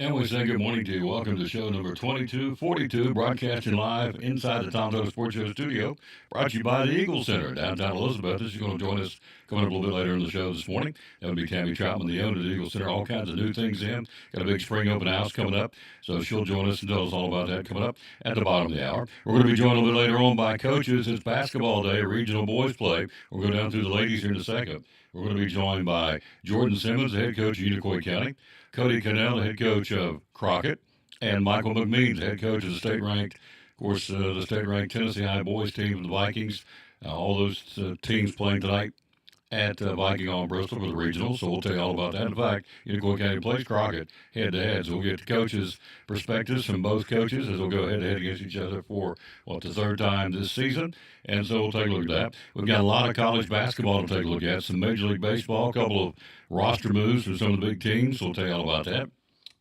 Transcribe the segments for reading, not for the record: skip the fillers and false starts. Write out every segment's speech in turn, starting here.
And we say good morning to you. Welcome to show number 2242, broadcasting live inside the Tom Taylor Sports Show studio, brought to you by the Eagle Center, downtown Elizabeth. She's going to join us coming up a little bit later in the show this morning. That would be Tammy Troutman, the owner of the Eagle Center. All kinds of new things in. Got a big spring open house coming up, so she'll join us and tell us all about that coming up at the bottom of the hour. We're going to be joined a little bit later on by coaches. It's basketball day, regional boys play. We'll go down through the ladies here in a second. We're going to be joined by Jordan Simmons, the head coach of Unicoi County, Cody Cannell, the head coach of Crockett, and Michael McMeans, the head coach of the state-ranked, of course, the state-ranked Tennessee High boys team of the Vikings. All those teams playing tonight at Viking on Bristol for the regional, so we'll tell you all about that. In fact, Unicoi County plays Crockett head-to-head, so we'll get the coaches' perspectives from both coaches as they'll go head-to-head against each other for, the third time this season, and so we'll take a look at that. We've got a lot of college basketball to take a look at, some Major League Baseball, a couple of roster moves for some of the big teams, so we'll tell you all about that.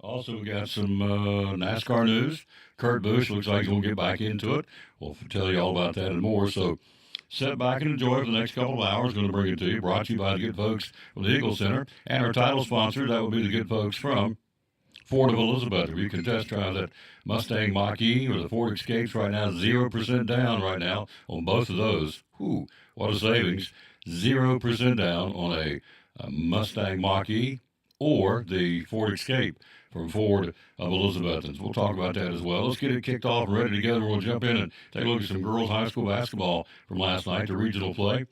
Also, we got some NASCAR news. Kurt Busch looks like he's going to get back into it. We'll tell you all about that and more, so sit back and enjoy for the next couple of hours. Going to bring it to you. Brought to you by the good folks from the Eagle Center. And our title sponsor, that would be the good folks from Ford of Elizabeth. If you can test drive that Mustang Mach-E or the Ford Escapes right now, 0% down right now on both of those. Whew, what a savings. 0% down on a Mustang Mach-E or the Ford Escape from Ford of Elizabethans. We'll talk about that as well. Let's get it kicked off and ready together. We'll jump in and take a look at some girls' high school basketball from last night, the regional play.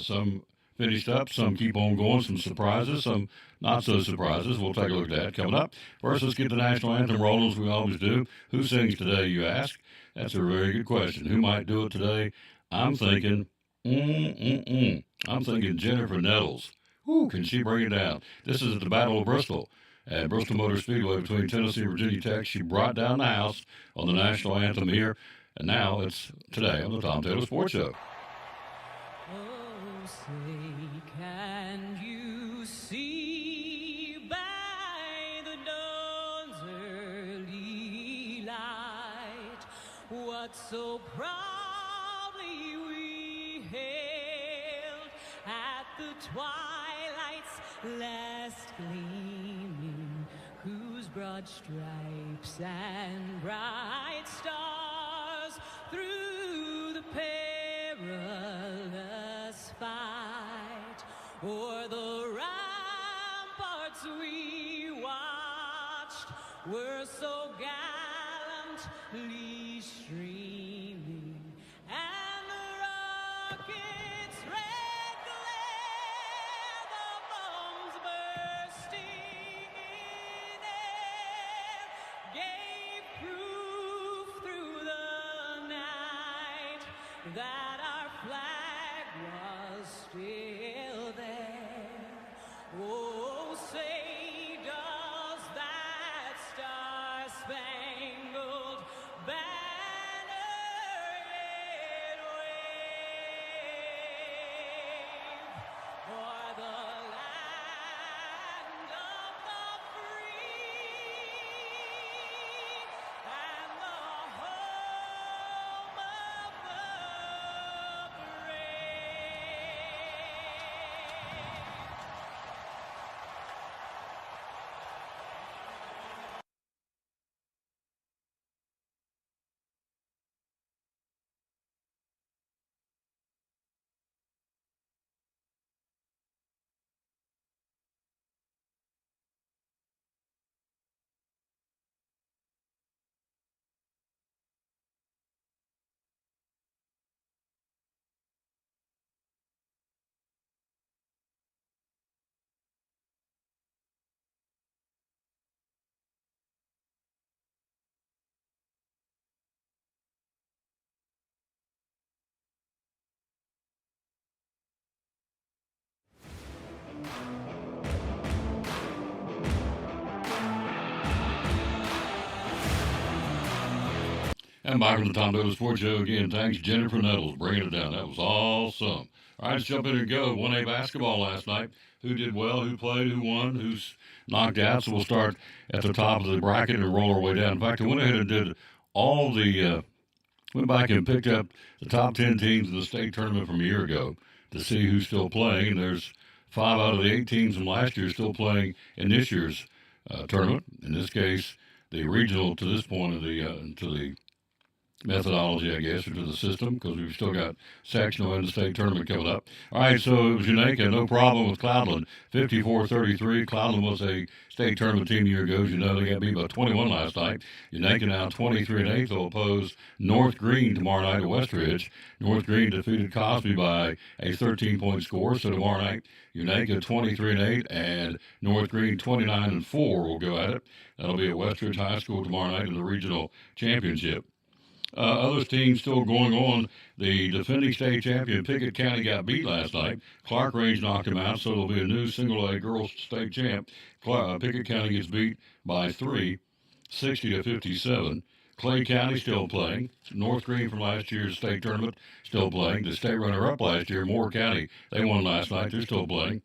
Some finished up, some keep on going, some surprises, some not so surprises. We'll take a look at that coming up. First, let's get the national anthem rolling as we always do. Who sings today, you ask? That's a very good question. Who might do it today? I'm thinking, I'm thinking Jennifer Nettles. Who can she bring it down? This is at the Battle of Bristol at Bristol Motor Speedway between Tennessee and Virginia Tech. She brought down the house on the national anthem here, and now it's today on the Tom Taylor Sports Show. Oh, say, can you see by the dawn's early light what so proudly we hailed at the twilight's last gleaming, whose broad stripes and bright stars through the perilous fight o'er the ramparts we watched were so gallantly streaming, and the rocket's red glare, the bombs bursting in air, gave proof through the night that our flag was still there. Oh, say, does that star-spangled banner yet wave o'er the land of the free and the home of the brave? And back on the Tom Dodo Sports Show again. Thanks, Jennifer Nettles, bringing it down. That was awesome. All right, let's jump in and go. 1A basketball last night. Who did well? Who played? Who won? Who's knocked out? So we'll start at the top of the bracket and roll our way down. In fact, I went ahead and did all the went back and picked up the top 10 teams in the state tournament from a year ago to see who's still playing. And there's 5 out of the 8 teams from last year still playing in this year's tournament. In this case, the regional to this point of the methodology, I guess, or to the system, because we've still got sectional and the state tournament coming up. All right, so it was Unaka, no problem with Cloudland, 54-33. Cloudland was a state tournament team a year ago. As you know, they got beat by 21 last night. Unaka now 23-8. They'll oppose North Green tomorrow night at Westridge. North Green defeated Cosby by a 13-point score. So tomorrow night, Unaka 23-8 and North Green 29-4 will go at it. That'll be at Westridge High School tomorrow night in the regional championship. Other teams still going on. The defending state champion, Pickett County, got beat last night. Clark Range knocked him out, so there'll be a new single-A girls state champ. Pickett County gets beat by 3, 60-57. Clay County still playing. North Green from last year's state tournament still playing. The state runner-up last year, Moore County, they won last night. They're still playing,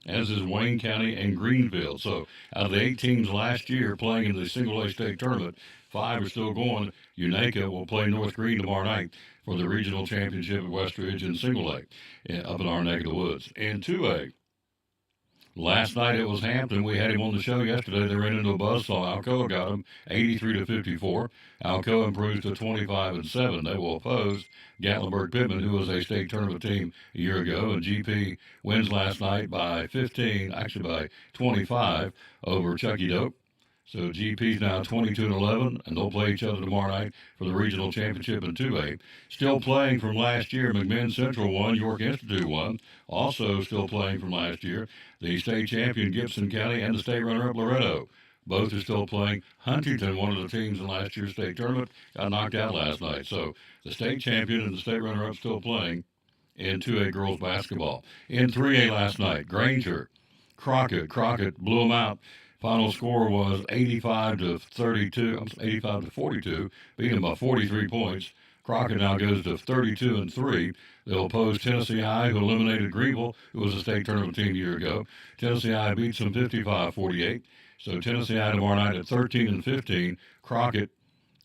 as is Wayne County and Greenville. So out of the 8 teams last year playing in the single-A state tournament, 5 are still going. Unaka will play North Green tomorrow night for the regional championship at Westridge in single-A up in our neck of the woods. In 2A, last night it was Hampton. We had him on the show yesterday. They ran into a buzzsaw. Alcoa got him 83-54. Alcoa improves to 25-7. They will oppose Gatlinburg-Pittman, who was a state tournament team a year ago. And GP wins last night by 15, actually by 25 over Chucky Dope. So GP's now 22-11, and they'll play each other tomorrow night for the regional championship in 2A. Still playing from last year, McMinn Central won, York Institute won. Also still playing from last year, the state champion Gibson County and the state runner-up Loretto. Both are still playing. Huntington, one of the teams in last year's state tournament, got knocked out last night. So the state champion and the state runner-up still playing in 2A girls basketball. In 3A last night, Granger, Crockett blew them out. Final score was 85-42, beat them by 43 points. Crockett now goes to 32-3. They'll oppose Tennessee High, who eliminated Greenville, who was a state tournament team a year ago. Tennessee High beats them 55-48. So Tennessee High tomorrow night at 13-15. Crockett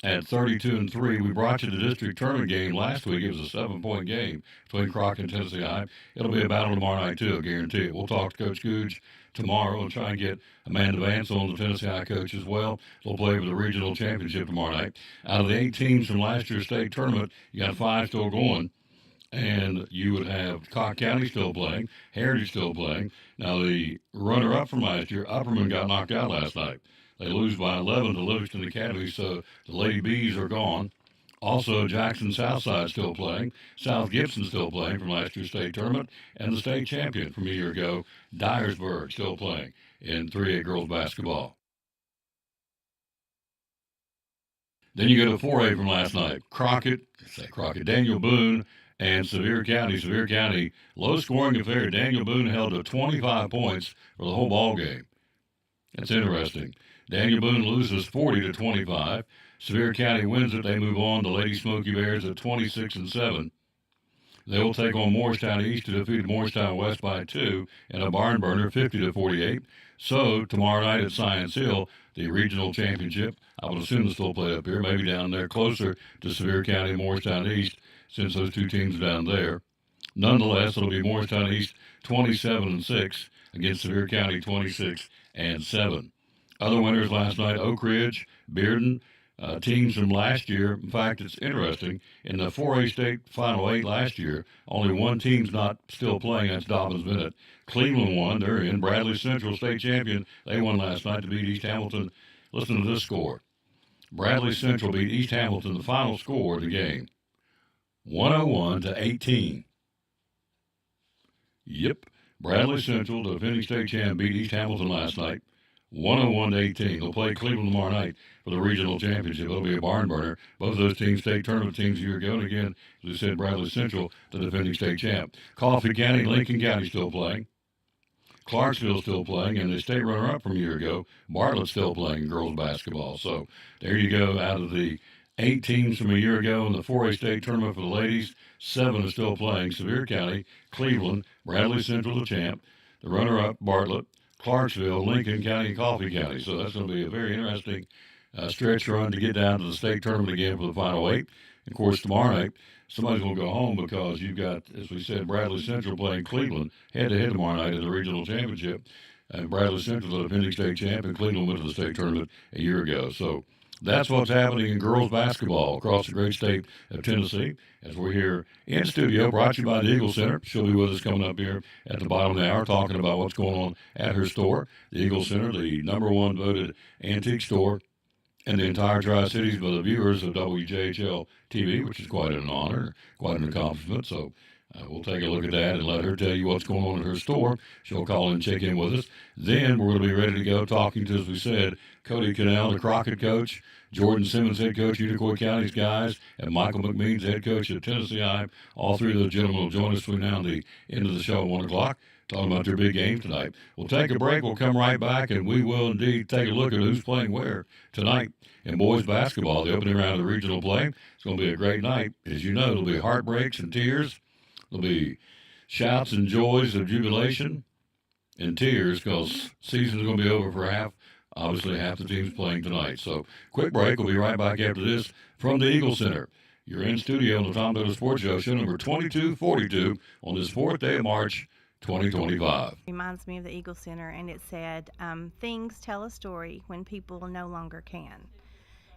at 32-3. We brought you the district tournament game last week. It was a 7-point game between Crockett and Tennessee High. It'll be a battle tomorrow night, too, I guarantee it. We'll talk to Coach Googe tomorrow and try and get Amanda Vance on, the Tennessee High coach as well. They'll play for the regional championship tomorrow night. Out of the 8 teams from last year's state tournament, you got 5 still going. And you would have Cock County still playing, Heritage still playing. Now, the runner-up from last year, Upperman, got knocked out last night. They lose by 11 to Livingston Academy, so the Lady Bees are gone. Also, Jackson Southside still playing. South Gibson still playing from last year's state tournament. And the state champion from a year ago, Dyersburg, still playing in 3A girls basketball. Then you go to 4A from last night. Crockett, Daniel Boone, and Sevier County. Sevier County, low-scoring affair. Daniel Boone held to 25 points for the whole ball game. That's interesting. Daniel Boone loses 40-25. Sevier County wins it. They move on. The Lady Smoky Bears at 26-7. They will take on Morristown East to defeat Morristown West by 2 in a barn burner, 50-48. So tomorrow night at Science Hill, the regional championship, I would assume it's still played up here, maybe down there closer to Sevier County and Morristown East, since those 2 teams are down there. Nonetheless, it'll be Morristown East 27-6 against Sevier County 26-7. Other winners last night: Oak Ridge, Bearden, teams from last year. In fact, it's interesting. In the 4A state Final 8 last year, only one team's not still playing. That's Dobbins-Bennett. Cleveland won. They're in. Bradley Central, state champion. They won last night to beat East Hamilton. Listen to this score. Bradley Central beat East Hamilton. The final score of the game, 101-18. Yep. Bradley Central, the defending state champ, beat East Hamilton last night, 101-18. They'll play Cleveland tomorrow night for the regional championship. It'll be a barn burner. Both of those teams, state tournament teams a year ago. And again, as I said, Bradley Central, the defending state champ. Coffee County, Lincoln County still playing. Clarksville still playing. And the state runner-up from a year ago, Bartlett still playing girls basketball. So there you go out of the 8 teams from a year ago in the 4A state tournament for the ladies. 7 are still playing. Sevier County, Cleveland, Bradley Central, the champ, the runner-up, Bartlett, Clarksville, Lincoln County, and Coffee County. So that's going to be a very interesting stretch run to get down to the state tournament again for the final 8. Of course, tomorrow night, somebody's going to go home because you've got, as we said, Bradley Central playing Cleveland head-to-head tomorrow night in the regional championship. And Bradley Central, the defending state champ, and Cleveland went to the state tournament a year ago. So that's what's happening in girls basketball across the great state of Tennessee. As we're here in studio, brought to you by the Eagle Center. She'll be with us coming up here at the bottom of the hour, talking about what's going on at her store. The Eagle Center, the #1 voted antique store in the entire Tri-Cities by the viewers of WJHL TV, which is quite an honor, quite an accomplishment. So we'll take a look at that and let her tell you what's going on in her store. She'll call and check in with us. Then we're going to be ready to go talking to, as we said, Cody Cannell, the Crockett coach, Jordan Simmons, head coach, Unicoi County's guys, and Michael McMeans, head coach at Tennessee High. All three of those gentlemen will join us between now and the end of the show at 1 o'clock, talking about their big game tonight. We'll take a break. We'll come right back, and we will indeed take a look at who's playing where tonight in boys basketball, the opening round of the regional play. It's going to be a great night. As you know, there'll be heartbreaks and tears. There'll be shouts and joys of jubilation and tears because season's going to be over for half the team's playing tonight. So quick break. We'll be right back after this from the Eagle Center. You're in studio on the Tom Dodo Sports Show number 2242 on this 4th day of March, 2025. Reminds me of the Eagle Center, and it said, things tell a story when people no longer can.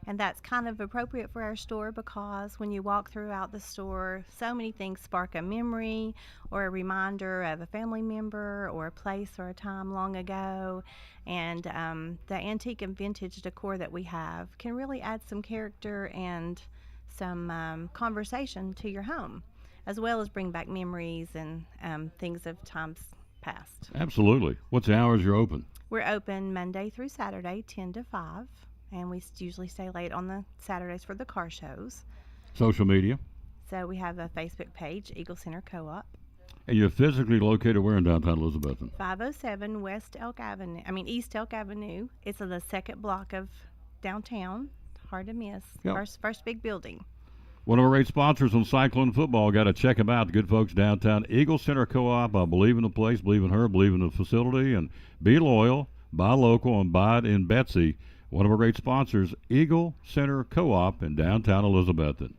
And that's kind of appropriate for our store because when you walk throughout the store, so many things spark a memory or a reminder of a family member or a place or a time long ago. And the antique and vintage decor that we have can really add some character and some conversation to your home, as well as bring back memories and things of times past. Absolutely. What's the hours you're open? We're open Monday through Saturday, 10 to 5. And we usually stay late on the Saturdays for the car shows. Social media? So we have a Facebook page, Eagle Center Co-op. And you're physically located where in downtown Elizabethton? 507 East Elk Avenue. It's in the second block of downtown. Hard to miss. Yep. First big building. One of our great sponsors on Cyclone Football. Got to check them out. The good folks downtown. Eagle Center Co-op. I believe in the place, believe in her, believe in the facility. And be loyal, buy local, and buy it in Betsy. One of our great sponsors, Eagle Center Co-op in downtown Elizabethton.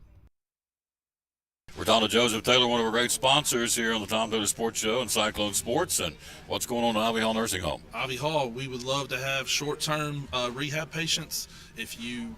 We're talking to Joseph Taylor, one of our great sponsors here on the Tom Dodo Sports Show and Cyclone Sports. And what's going on at Ivy Hall Nursing Home? Ivy Hall, we would love to have short-term rehab patients. If you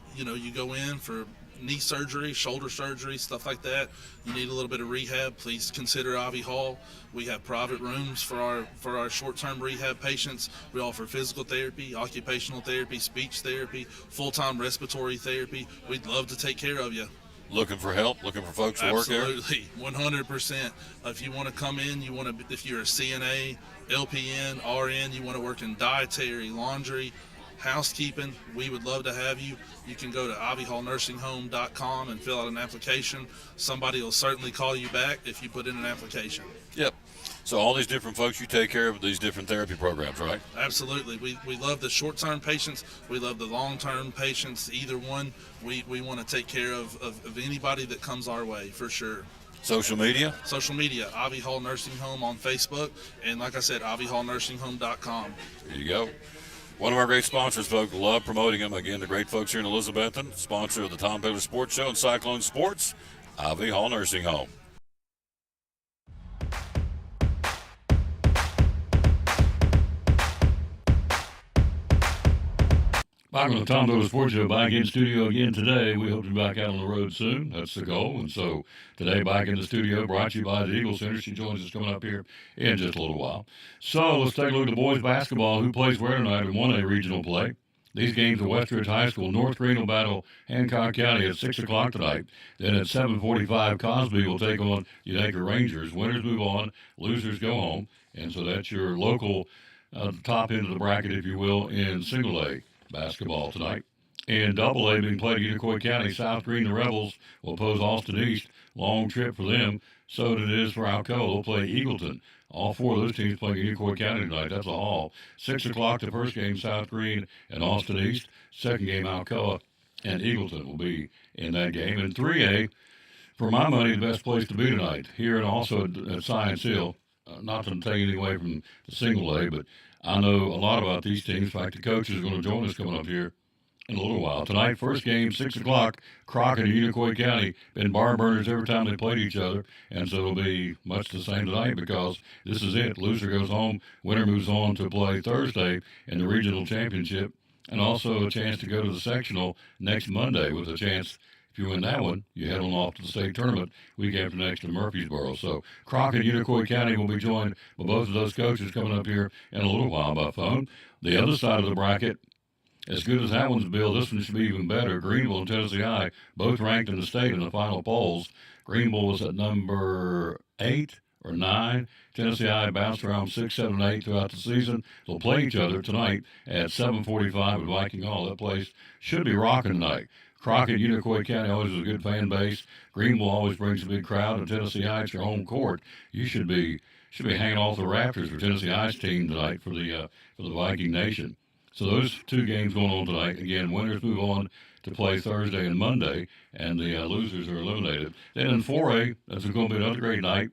go in for knee surgery, shoulder surgery, stuff like that, you need a little bit of rehab, please consider Ivy Hall. We have private rooms for our short-term rehab patients. We offer physical therapy, occupational therapy, speech therapy, full-time respiratory therapy. We'd love to take care of you. Looking for help? Looking for folks to work here? Absolutely, 100%. If you want to come in, if you're a CNA, LPN, RN, you want to work in dietary, laundry, housekeeping, we would love to have you. You can go to ivyhallnursinghome.com and fill out an application. Somebody will certainly call you back if you put in an application. Yep. So all these different folks, you take care of these different therapy programs, right? Absolutely. We love the short-term patients. We love the long-term patients. Either one, we want to take care of anybody that comes our way, for sure. Social media? Social media, Ivy Hall Nursing Home on Facebook. And like I said, ivyhallnursinghome.com. There you go. One of our great sponsors, folks. Love promoting them. Again, the great folks here in Elizabethton, sponsor of the Tom Taylor Sports Show and Cyclone Sports, Ivy Hall Nursing Home. Back on the Tom Dodo Sports Show, back in studio again today. We hope to be back out on the road soon. That's the goal. And so today, back in the studio, brought to you by the Eagle Center. She joins us coming up here in just a little while. So let's take a look at the boys basketball. Who plays where tonight in 1A regional play? These games at Westridge High School. North Green will battle Hancock County at 6 o'clock tonight. Then at 7:45, Cosby will take on Unaka Rangers. Winners move on. Losers go home. And so that's your local top end of the bracket, if you will, in single A basketball tonight. In double A being played at Unicoi County, South Green, the Rebels will oppose Austin East. Long trip for them. So it is for Alcoa. They'll play Eagleton. All four of those teams playing in Unicoi County tonight. That's a haul. 6 o'clock, the first game, South Green and Austin East. Second game, Alcoa and Eagleton will be in that game. In 3A, for my money, the best place to be tonight, here and also at Science Hill. Not to take anything away from the single A, but I know a lot about these teams. In fact, the coach is going to join us coming up here in a little while. Tonight, first game, 6 o'clock, Crockett and Unicoi County. Been barn burners every time they played each other, and so it'll be much the same tonight because this is it. Loser goes home, winner moves on to play Thursday in the regional championship, and also a chance to go to the sectional next Monday with a chance. If you win that one, you head on off to the state tournament week after next in Murfreesboro. So Crockett and Unicoi County will be joined by both of those coaches coming up here in a little while by phone. The other side of the bracket, as good as that one's, Bill, this one should be even better. Greenville and Tennessee High, both ranked in the state in the final polls. Greenville was at number 8 or 9. Tennessee High bounced around 6, 7, and 8 throughout the season. They'll play each other tonight at 7:45 at Viking Hall. That place should be rocking tonight. Crockett, Unicoi County always has a good fan base. Greenville always brings a big crowd, and Tennessee High, it's your home court. You should be hanging off the rafters for Tennessee High's team tonight for the Viking Nation. So those two games going on tonight. Again, winners move on to play Thursday and Monday, and the losers are eliminated. Then in 4A, that's going to be another great night.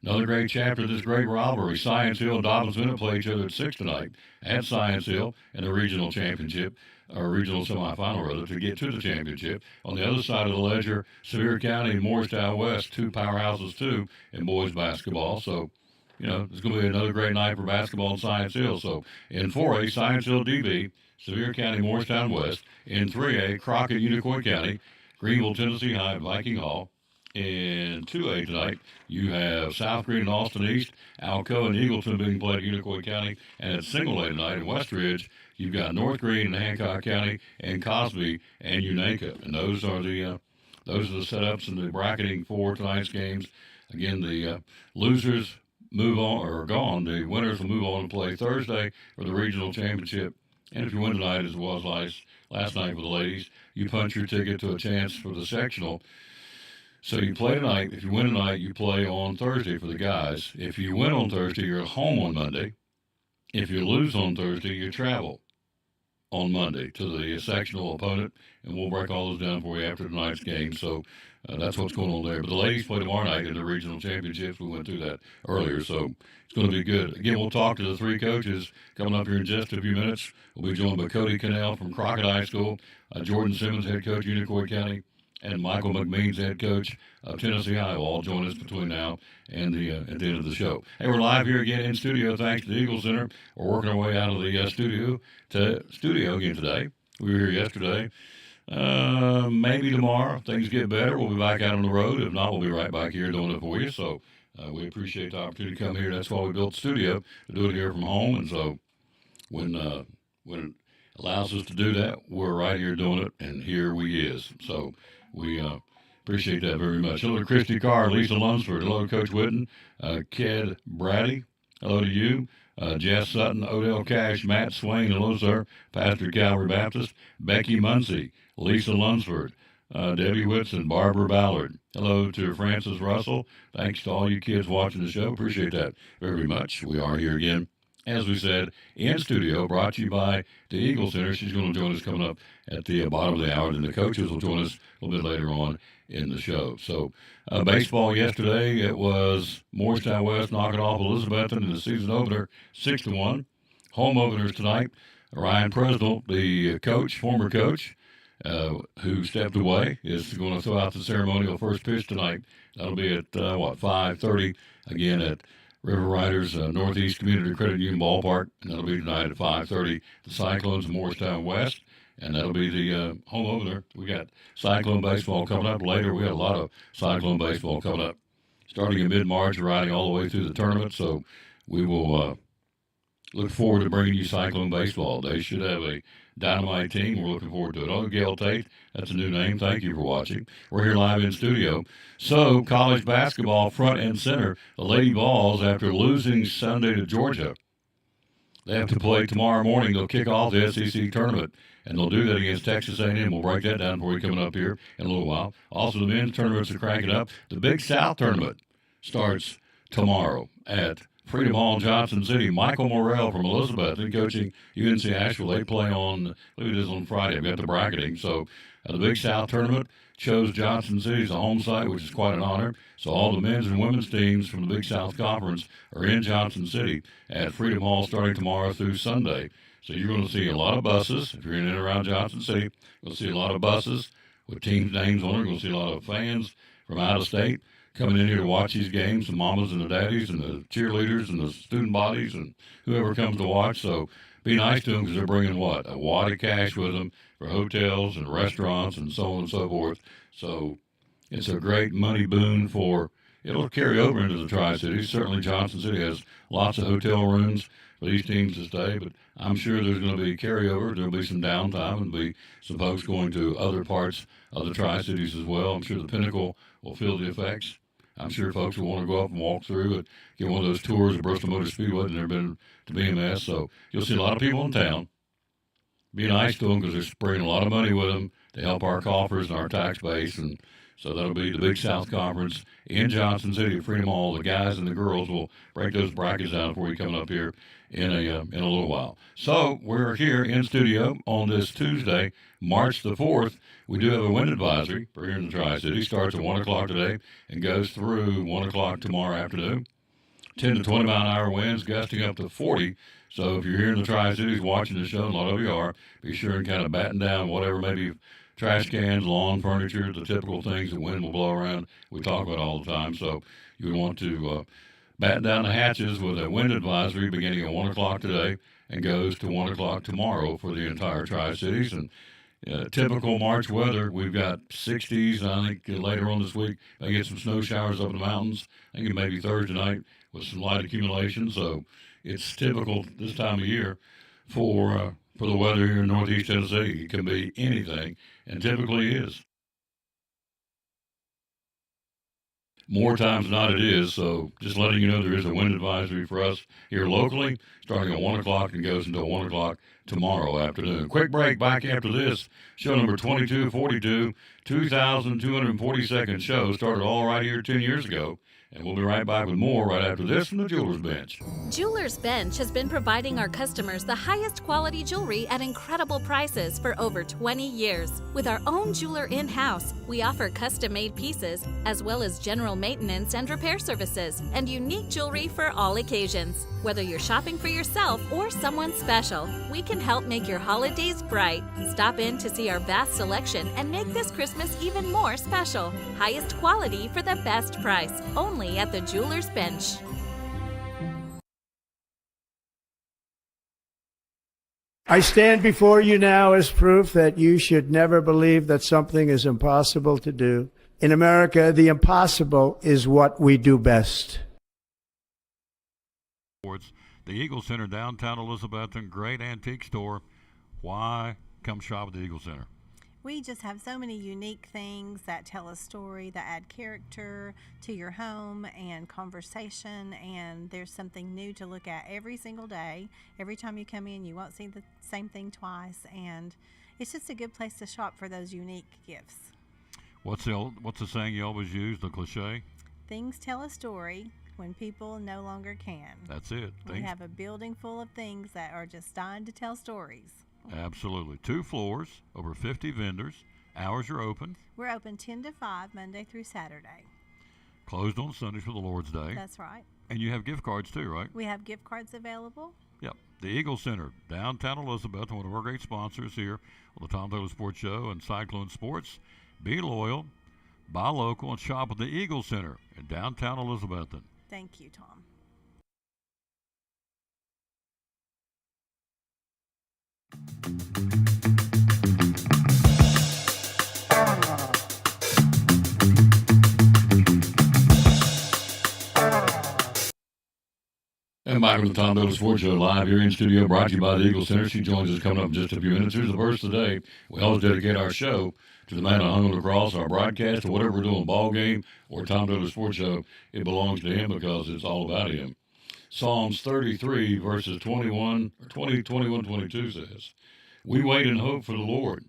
Another great chapter of this great rivalry. Science Hill and Dobbins Bennett play each other at 6 tonight at Science Hill in the regional championship, or regional semifinal rather, to get to the championship. On the other side of the ledger, Sevier County and Morristown West, two powerhouses too in boys basketball. So, it's going to be another great night for basketball in Science Hill. So in 4A, Science Hill DB, Sevier County, Morristown West. In 3A, Crockett, Unicoi County, Greenville, Tennessee High, Viking Hall. In 2A tonight, you have South Green and Austin East, Alcoa and Eagleton being played at Unicoi County. And at single A tonight in Westridge, you've got North Green and Hancock County and Cosby and Unaka. And those are the setups and the bracketing for tonight's games. Again, the losers move on or are gone. The winners will move on and play Thursday for the regional championship. And if you win tonight, as it was last night for the ladies, you punch your ticket to a chance for the sectional. So you play tonight. If you win tonight, you play on Thursday for the guys. If you win on Thursday, you're at home on Monday. If you lose on Thursday, you travel on Monday to the sectional opponent, and we'll break all those down for you after tonight's game. So that's what's going on there. But the ladies play tomorrow night in the regional championships. We went through that earlier, so it's going to be good. Again, we'll talk to the three coaches coming up here in just a few minutes. We'll be joined by Cody Cannell from Crockett High School, Jordan Simmons, head coach, Unicoi County, and Michael McMeans, head coach of Tennessee High, will all join us between now and at the end of the show. Hey, we're live here again in studio thanks to the Eagle Center. We're working our way out of the studio again today. We were here yesterday. Maybe tomorrow things get better. We'll be back out on the road. If not, we'll be right back here doing it for you. So we appreciate the opportunity to come here. That's why we built the studio, to do it here from home. And so when it allows us to do that, we're right here doing it, and here we is. So we appreciate that very much. Hello to Christy Carr, Lisa Lunsford. Hello to Coach Witten, Ked Brady. Hello to you. Jess Sutton, Odell Cash, Matt Swain. Hello, sir. Pastor Calvary Baptist. Becky Muncie, Lisa Lunsford, Debbie Whitson, Barbara Ballard. Hello to Francis Russell. Thanks to all you kids watching the show. Appreciate that very much. We are here again, as we said, in studio, brought to you by the Eagle Center. She's going to join us coming up at the bottom of the hour. Then the coaches will join us a little bit later on in the show. So baseball yesterday, it was Morristown West knocking off Elizabethton in the season opener, 6-1. Home openers tonight. Ryan Presnell, the coach, former coach, who stepped away, is going to throw out the ceremonial first pitch tonight. That'll be at 5:30 again at River Riders Northeast Community Credit Union Ballpark, and that'll be tonight at 5:30. The Cyclones of Morristown West, and that'll be the home opener. We got Cyclone baseball coming up later. We got a lot of Cyclone baseball coming up, starting in mid-March, riding all the way through the tournament. So we will look forward to bringing you Cyclone baseball. They should have a dynamite team. We're looking forward to it. Oh, Gail Tate, that's a new name. Thank you for watching. We're here live in studio. So, college basketball front and center. The Lady Vols, after losing Sunday to Georgia, they have to play tomorrow morning. They'll kick off the SEC tournament, and they'll do that against Texas A&M. We'll break that down for you coming up here in a little while. Also, the men's tournaments are cranking up. The Big South tournament starts tomorrow at Freedom Hall, Johnson City. Michael Morrell from Elizabeth and coaching UNC Asheville. They play on, I believe it is on Friday. I've got the bracketing. So the Big South Tournament chose Johnson City as the home site, which is quite an honor. So all the men's and women's teams from the Big South Conference are in Johnson City at Freedom Hall starting tomorrow through Sunday. So you're going to see a lot of buses. If you're in and around Johnson City, you'll see a lot of buses with teams' names on it. You're going to see a lot of fans from out of state coming in here to watch these games, the mamas and the daddies and the cheerleaders and the student bodies and whoever comes to watch. So be nice to them because they're bringing what? A wad of cash with them for hotels and restaurants and so on and so forth. So it's a great money boon it'll carry over into the Tri-Cities. Certainly Johnson City has lots of hotel rooms for these teams to stay, but I'm sure there's going to be carryover. There'll be some downtime and be some folks going to other parts of the Tri-Cities as well. I'm sure the Pinnacle will feel the effects. I'm sure folks will want to go up and walk through and get one of those tours of Bristol Motor Speedway and never been to BMS. So you'll see a lot of people in town. Be nice to them because they're bringing a lot of money with them to help our coffers and our tax base. And so that'll be the Big South Conference in Johnson City at Freedom Hall. The guys and the girls will break those brackets down for you coming up here in a little while. So we're here in studio on this Tuesday, March the 4th. We do have a wind advisory for here in the Tri-City. Starts at 1 o'clock today and goes through 1 o'clock tomorrow afternoon. 10 to 20 mile an hour winds, gusting up to 40. So if you're here in the Tri-Cities watching the show, and a lot of you are, be sure and kind of batten down whatever, maybe trash cans, lawn furniture, the typical things that wind will blow around. We talk about all the time. So you would want to batten down the hatches with a wind advisory beginning at 1 o'clock today and goes to 1 o'clock tomorrow for the entire Tri-Cities. And typical March weather, we've got 60s. I think later on this week, I get some snow showers up in the mountains. I think it may be Thursday night with some light accumulation. So it's typical this time of year for the weather here in Northeast Tennessee. It can be anything, and typically is. More times than not it is, so just letting you know there is a wind advisory for us here locally, starting at 1 o'clock and goes until 1 o'clock tomorrow afternoon. Quick break back after this. Show number 2242, 2,242nd show, started all right here 10 years ago. And we'll be right back with more right after this from the Jeweler's Bench. Jeweler's Bench has been providing our customers the highest quality jewelry at incredible prices for over 20 years. With our own jeweler in-house, we offer custom-made pieces, as well as general maintenance and repair services, and unique jewelry for all occasions. Whether you're shopping for yourself or someone special, we can help make your holidays bright. Stop in to see our vast selection and make this Christmas even more special. Highest quality for the best price, only at the Jeweler's Bench. I stand before you now as proof that you should never believe that something is impossible to do. In America, the impossible is what we do best. The Eagle Center, downtown Elizabethton, great antique store. Why come shop at the Eagle Center? We just have so many unique things that tell a story, that add character to your home and conversation, and there's something new to look at every single day. Every time you come in, you won't see the same thing twice, and it's just a good place to shop for those unique gifts. What's the saying you always use, the cliche? Things tell a story when people no longer can. That's it. We have a building full of things that are just dying to tell stories. Absolutely. 2 floors, over 50 vendors. Hours are open. We're open 10 to 5, Monday through Saturday. Closed on Sundays for the Lord's Day. That's right. And you have gift cards too, right? We have gift cards available. Yep. The Eagle Center, downtown Elizabeth, one of our great sponsors here on the Tom Taylor Sports Show and Cyclone Sports. Be loyal, buy local, and shop at the Eagle Center in downtown Elizabethton. Thank you, Tom. And back with the Tom Taylor Sports Show live here in studio, brought to you by the Eagle Center. She joins us coming up in just a few minutes. Here's the verse today. We always dedicate our show to the man that hung on the cross, our broadcast, or whatever we're doing, ball game or Tom Taylor Sports Show. It belongs to him because it's all about him. Psalms 33, verses 21, 22 says, "We wait and hope for the Lord.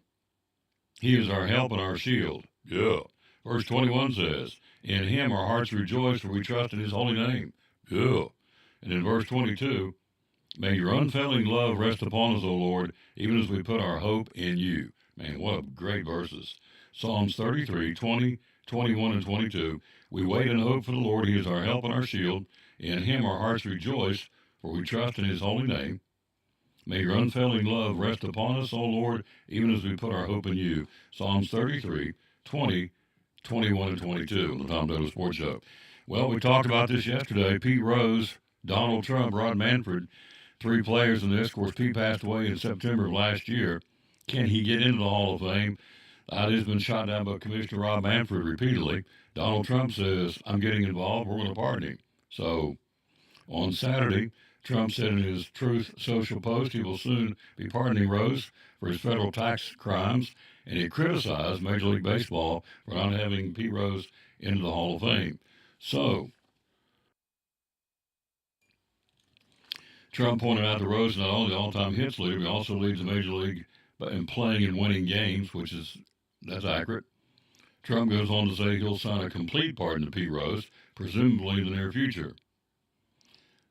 He is our help and our shield." Yeah. Verse 21 says, "In him our hearts rejoice, for we trust in his holy name." Yeah. And in verse 22, may your unfailing love rest upon us, O Lord, even as we put our hope in you. Man, what great verses. Psalms 33, 20, 21, and 22. We wait and hope for the Lord. He is our help and our shield. In him our hearts rejoice, for we trust in his holy name. May your unfailing love rest upon us, O Lord, even as we put our hope in you. Psalms 33, 20, 21, and 22 on the Tom Dolan Sports Show. Well, we talked about this yesterday. Pete Rose, Donald Trump, Rod Manfred, three players in this. Of course, Pete passed away in September of last year. Can he get into the Hall of Fame? The idea's been shot down by Commissioner Rob Manfred repeatedly. Donald Trump says, I'm getting involved. We're going to pardon him. So on Saturday, Trump said in his Truth Social post he will soon be pardoning Rose for his federal tax crimes, and he criticized Major League Baseball for not having Pete Rose into the Hall of Fame. So Trump pointed out that Rose not only the all-time hits leader, but also leads the Major League in playing and winning games, that's accurate. Trump goes on to say he'll sign a complete pardon to Pete Rose, presumably in the near future.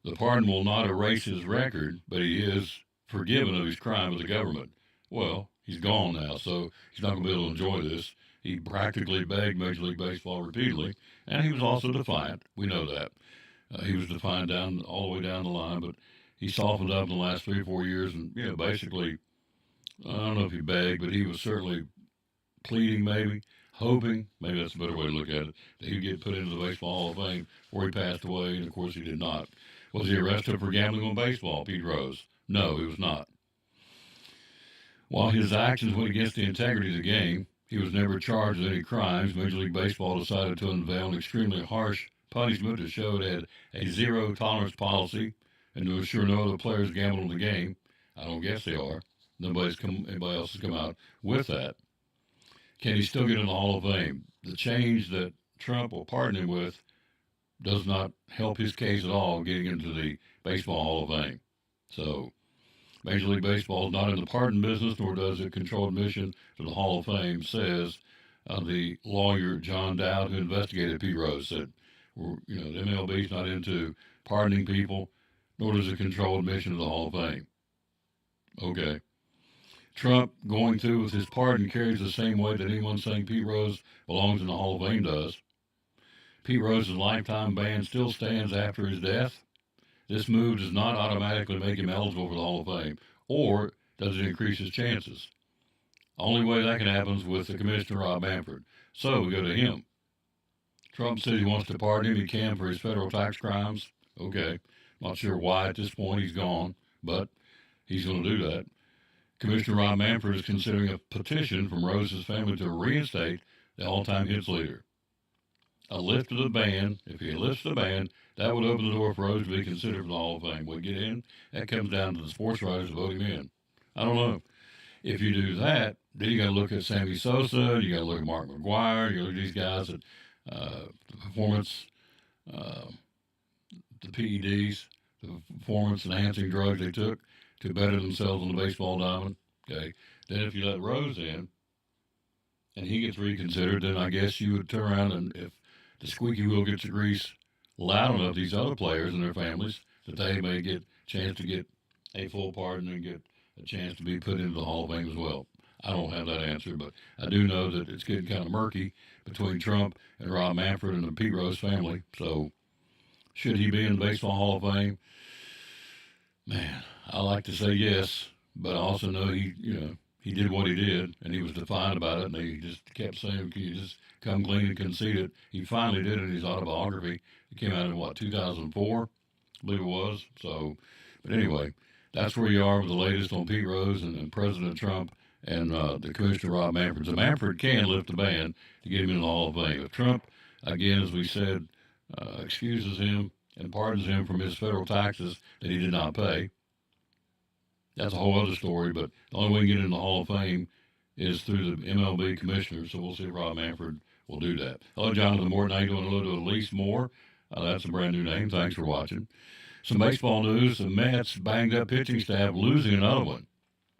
The pardon will not erase his record, but he is forgiven of his crime with the government. Well, he's gone now, so he's not going to be able to enjoy this. He practically begged Major League Baseball repeatedly, and he was also defiant. We know that. He was defiant all the way down the line, but he softened up in the last 3 or 4 years and, basically, I don't know if he begged, but he was certainly pleading, maybe, hoping, maybe that's a better way to look at it, that he'd get put into the Baseball Hall of Fame before he passed away, and of course he did not. Was he arrested for gambling on baseball, Pete Rose? No, he was not. While his actions went against the integrity of the game, he was never charged with any crimes. Major League Baseball decided to unveil an extremely harsh punishment to show it had a zero-tolerance policy and to assure no other players gambled on the game. I don't guess they are. Anybody else has come out with that. Can he still get in the Hall of Fame? The change that Trump will pardon him with does not help his case at all getting into the Baseball Hall of Fame. So Major League Baseball is not in the pardon business, nor does it control admission to the Hall of Fame, says the lawyer John Dowd, who investigated Pete Rose, said, the MLB is not into pardoning people, nor does it control admission to the Hall of Fame. Okay. Trump going through with his pardon carries the same weight that anyone saying Pete Rose belongs in the Hall of Fame does. Pete Rose's lifetime ban still stands after his death. This move does not automatically make him eligible for the Hall of Fame, or does it increase his chances? Only way that can happen is with the Commissioner, Rob Manfred. So we go to him. Trump says he wants to pardon him. He can for his federal tax crimes. Okay. Not sure why at this point he's gone, but he's going to do that. Commissioner Rob Manfred is considering a petition from Rose's family to reinstate the all-time hits leader. A lift of the ban, if he lifts the ban, that would open the door for Rose to be considered for the Hall of Fame. Would get in? That comes down to the sports writers to vote him in. I don't know. If you do that, then you got to look at Sammy Sosa, you got to look at Mark McGwire, you got to look at these guys that the performance, the PEDs, the performance-enhancing drugs they took to better themselves on the baseball diamond. Okay. Then if you let Rose in and he gets reconsidered, then I guess you would turn around and if the squeaky wheel gets the grease loud enough, these other players and their families, that they may get a chance to get a full pardon and get a chance to be put into the Hall of Fame as well. I don't have that answer, but I do know that it's getting kind of murky between Trump and Rob Manfred and the Pete Rose family. So should he be in the Baseball Hall of Fame? Man, I like to say yes, but I also know he did what he did, and he was defiant about it, and he just kept saying, can you just come clean and concede it? He finally did it in his autobiography. It came out in, 2004, I believe it was. So, but anyway, that's where you are with the latest on Pete Rose and President Trump and the Commissioner Rob Manfred. So Manfred can lift the ban to get him in the Hall of Fame. If Trump, again, as we said, excuses him and pardons him from his federal taxes that he did not pay, that's a whole other story, but the only way you can get in the Hall of Fame is through the MLB commissioner, so we'll see if Rob Manfred will do that. Hello, Jonathan Morton. How you doing? Hello to Elise Moore. That's a brand new name. Thanks for watching. Some baseball news. The Mets banged up pitching staff losing another one.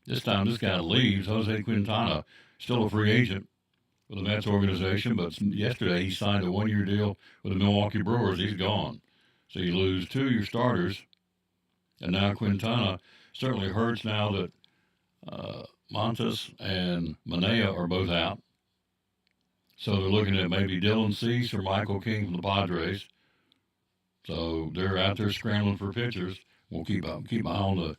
This time this guy leaves. Jose Quintana, still a free agent with the Mets organization, but yesterday he signed a one-year deal with the Milwaukee Brewers. He's gone. So you lose two of your starters, and now Quintana certainly hurts now that Montes and Manea are both out. So they're looking at maybe Dylan Cease or Michael King from the Padres. So they're out there scrambling for pitchers. We'll keep an eye on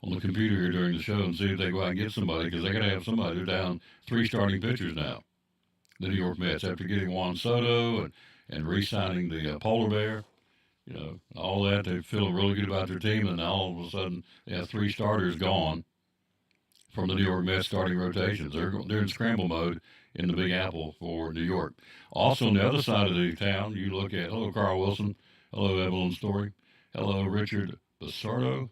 the computer here during the show and see if they go out and get somebody, because they're going to have somebody. They're down 3 starting pitchers now, the New York Mets, after getting Juan Soto and re-signing the Polar Bear. You know, all that. They're feeling really good about their team, and now all of a sudden they have 3 starters gone from the New York Mets starting rotations. They're in scramble mode in the Big Apple for New York. Also on the other side of the town, you look at, hello, Carl Wilson. Hello, Evelyn Story. Hello, Richard Basurto,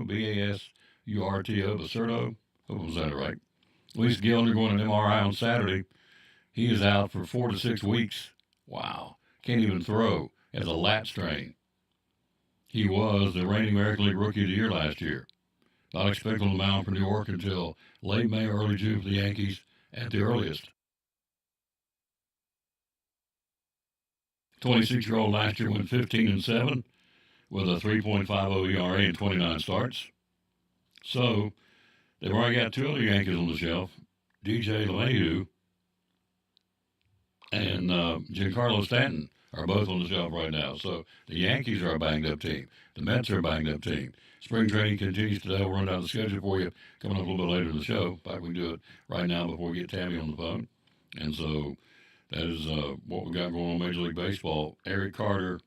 B-A-S-U-R-T-O, Basurto. Hope I was that right. Luis Gill undergoing an MRI on Saturday. He is out for 4 to 6 weeks. Wow. Can't even throw. Has a lat strain. He was the reigning American League Rookie of the Year last year. Not expected on the mound for New York until late May, early June for the Yankees at the earliest. 26-year-old last year went 15-7 with a 3.50 ERA and 29 starts. So they've already got 2 other Yankees on the shelf, DJ LeMahieu and Giancarlo Stanton are both on the shelf right now. So the Yankees are a banged-up team. The Mets are a banged-up team. Spring training continues today. We'll run down the schedule for you coming up a little bit later in the show. In fact, we can do it right now before we get Tammy on the phone. And so that is what we got going on in Major League Baseball. Evan Carter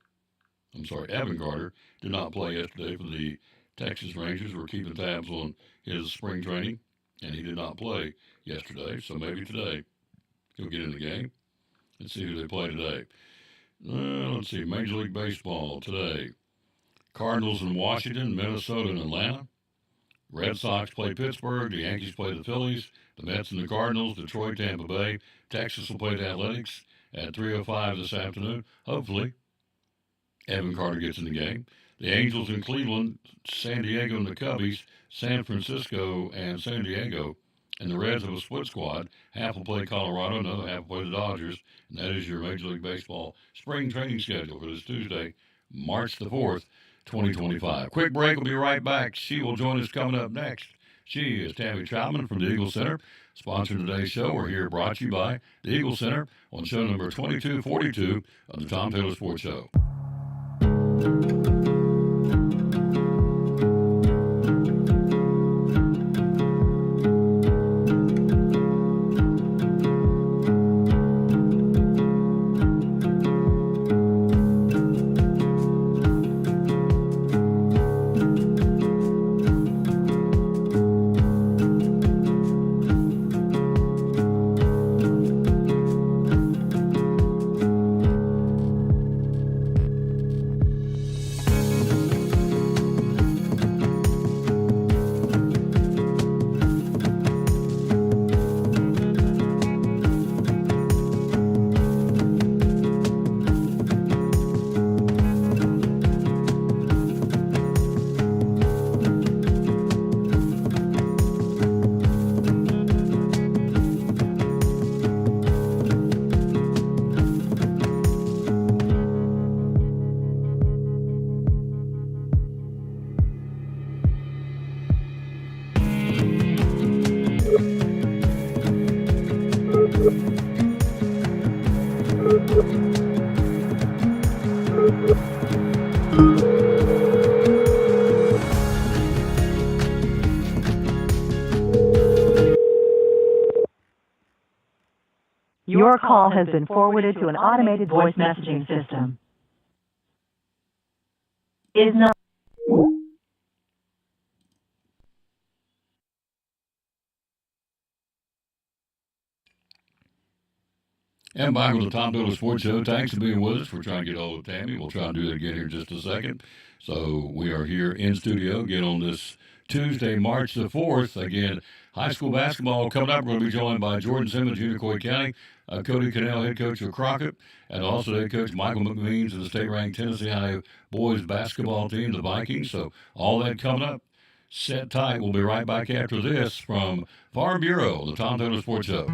did not play yesterday for the Texas Rangers. We're keeping tabs on his spring training, and he did not play yesterday. So maybe today he'll get in the game. Let's see who they play today. Let's see, Major League Baseball today. Cardinals in Washington, Minnesota and Atlanta. Red Sox play Pittsburgh. The Yankees play the Phillies. The Mets and the Cardinals. Detroit, Tampa Bay. Texas will play the Athletics at 3:05 this afternoon. Hopefully, Evan Carter gets in the game. The Angels in Cleveland, San Diego and the Cubbies, San Francisco and San Diego. And the Reds have a split squad. Half will play Colorado, another half will play the Dodgers. And that is your Major League Baseball spring training schedule for this Tuesday, March the 4th, 2025. Quick break. We'll be right back. She will join us coming up next. She is Tammy Troutman from the Eagle Center. Sponsoring today's show. We're here brought to you by the Eagle Center on show number 2242 of the Tom Taylor Sports Show. Your call has been forwarded to an automated voice messaging system. Is not. And back with the Tom Taylor Sports Show. Thanks for being with us. We're trying to get hold of Tammy. We'll try and do that again here in just a second. So we are here in studio again on this Tuesday, March the 4th. Again, high school basketball coming up. We're going to be joined by Jordan Simmons, Unicoi County, Cody Cannell, head coach of Crockett, and also head coach Michael McMeans of the state-ranked Tennessee High boys basketball team, the Vikings. So all that coming up. Set tight. We'll be right back after this from Farm Bureau, the Tom Taylor Sports Show.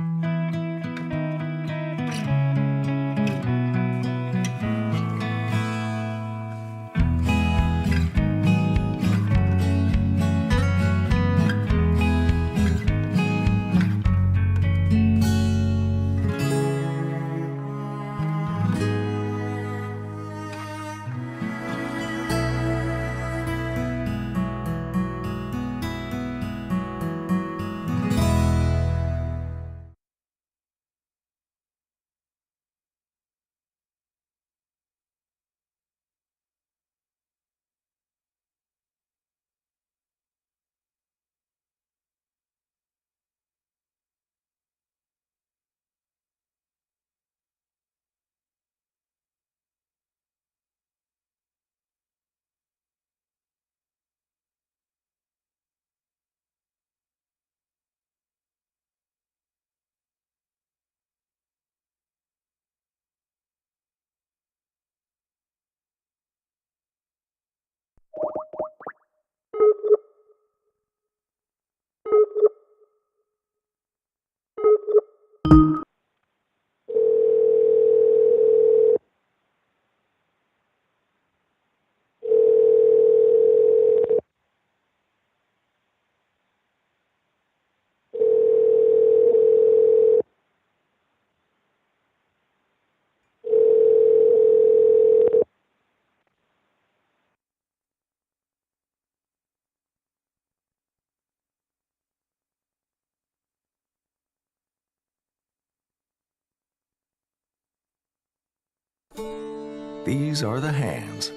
These are the hands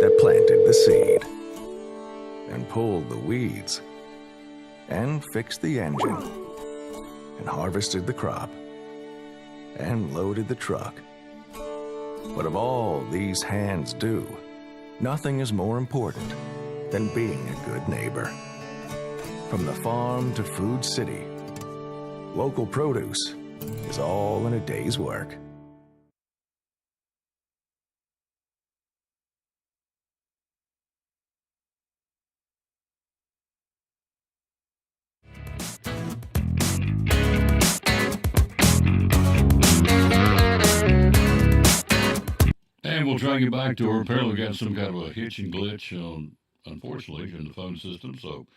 that planted the seed and pulled the weeds and fixed the engine and harvested the crop and loaded the truck. What of all these hands do, nothing is more important than being a good neighbor. From the farm to Food City, local produce is all in a day's work. And we'll try to get back to her. Apparently, we got some kind of a hitch and glitch, unfortunately, in the phone system. So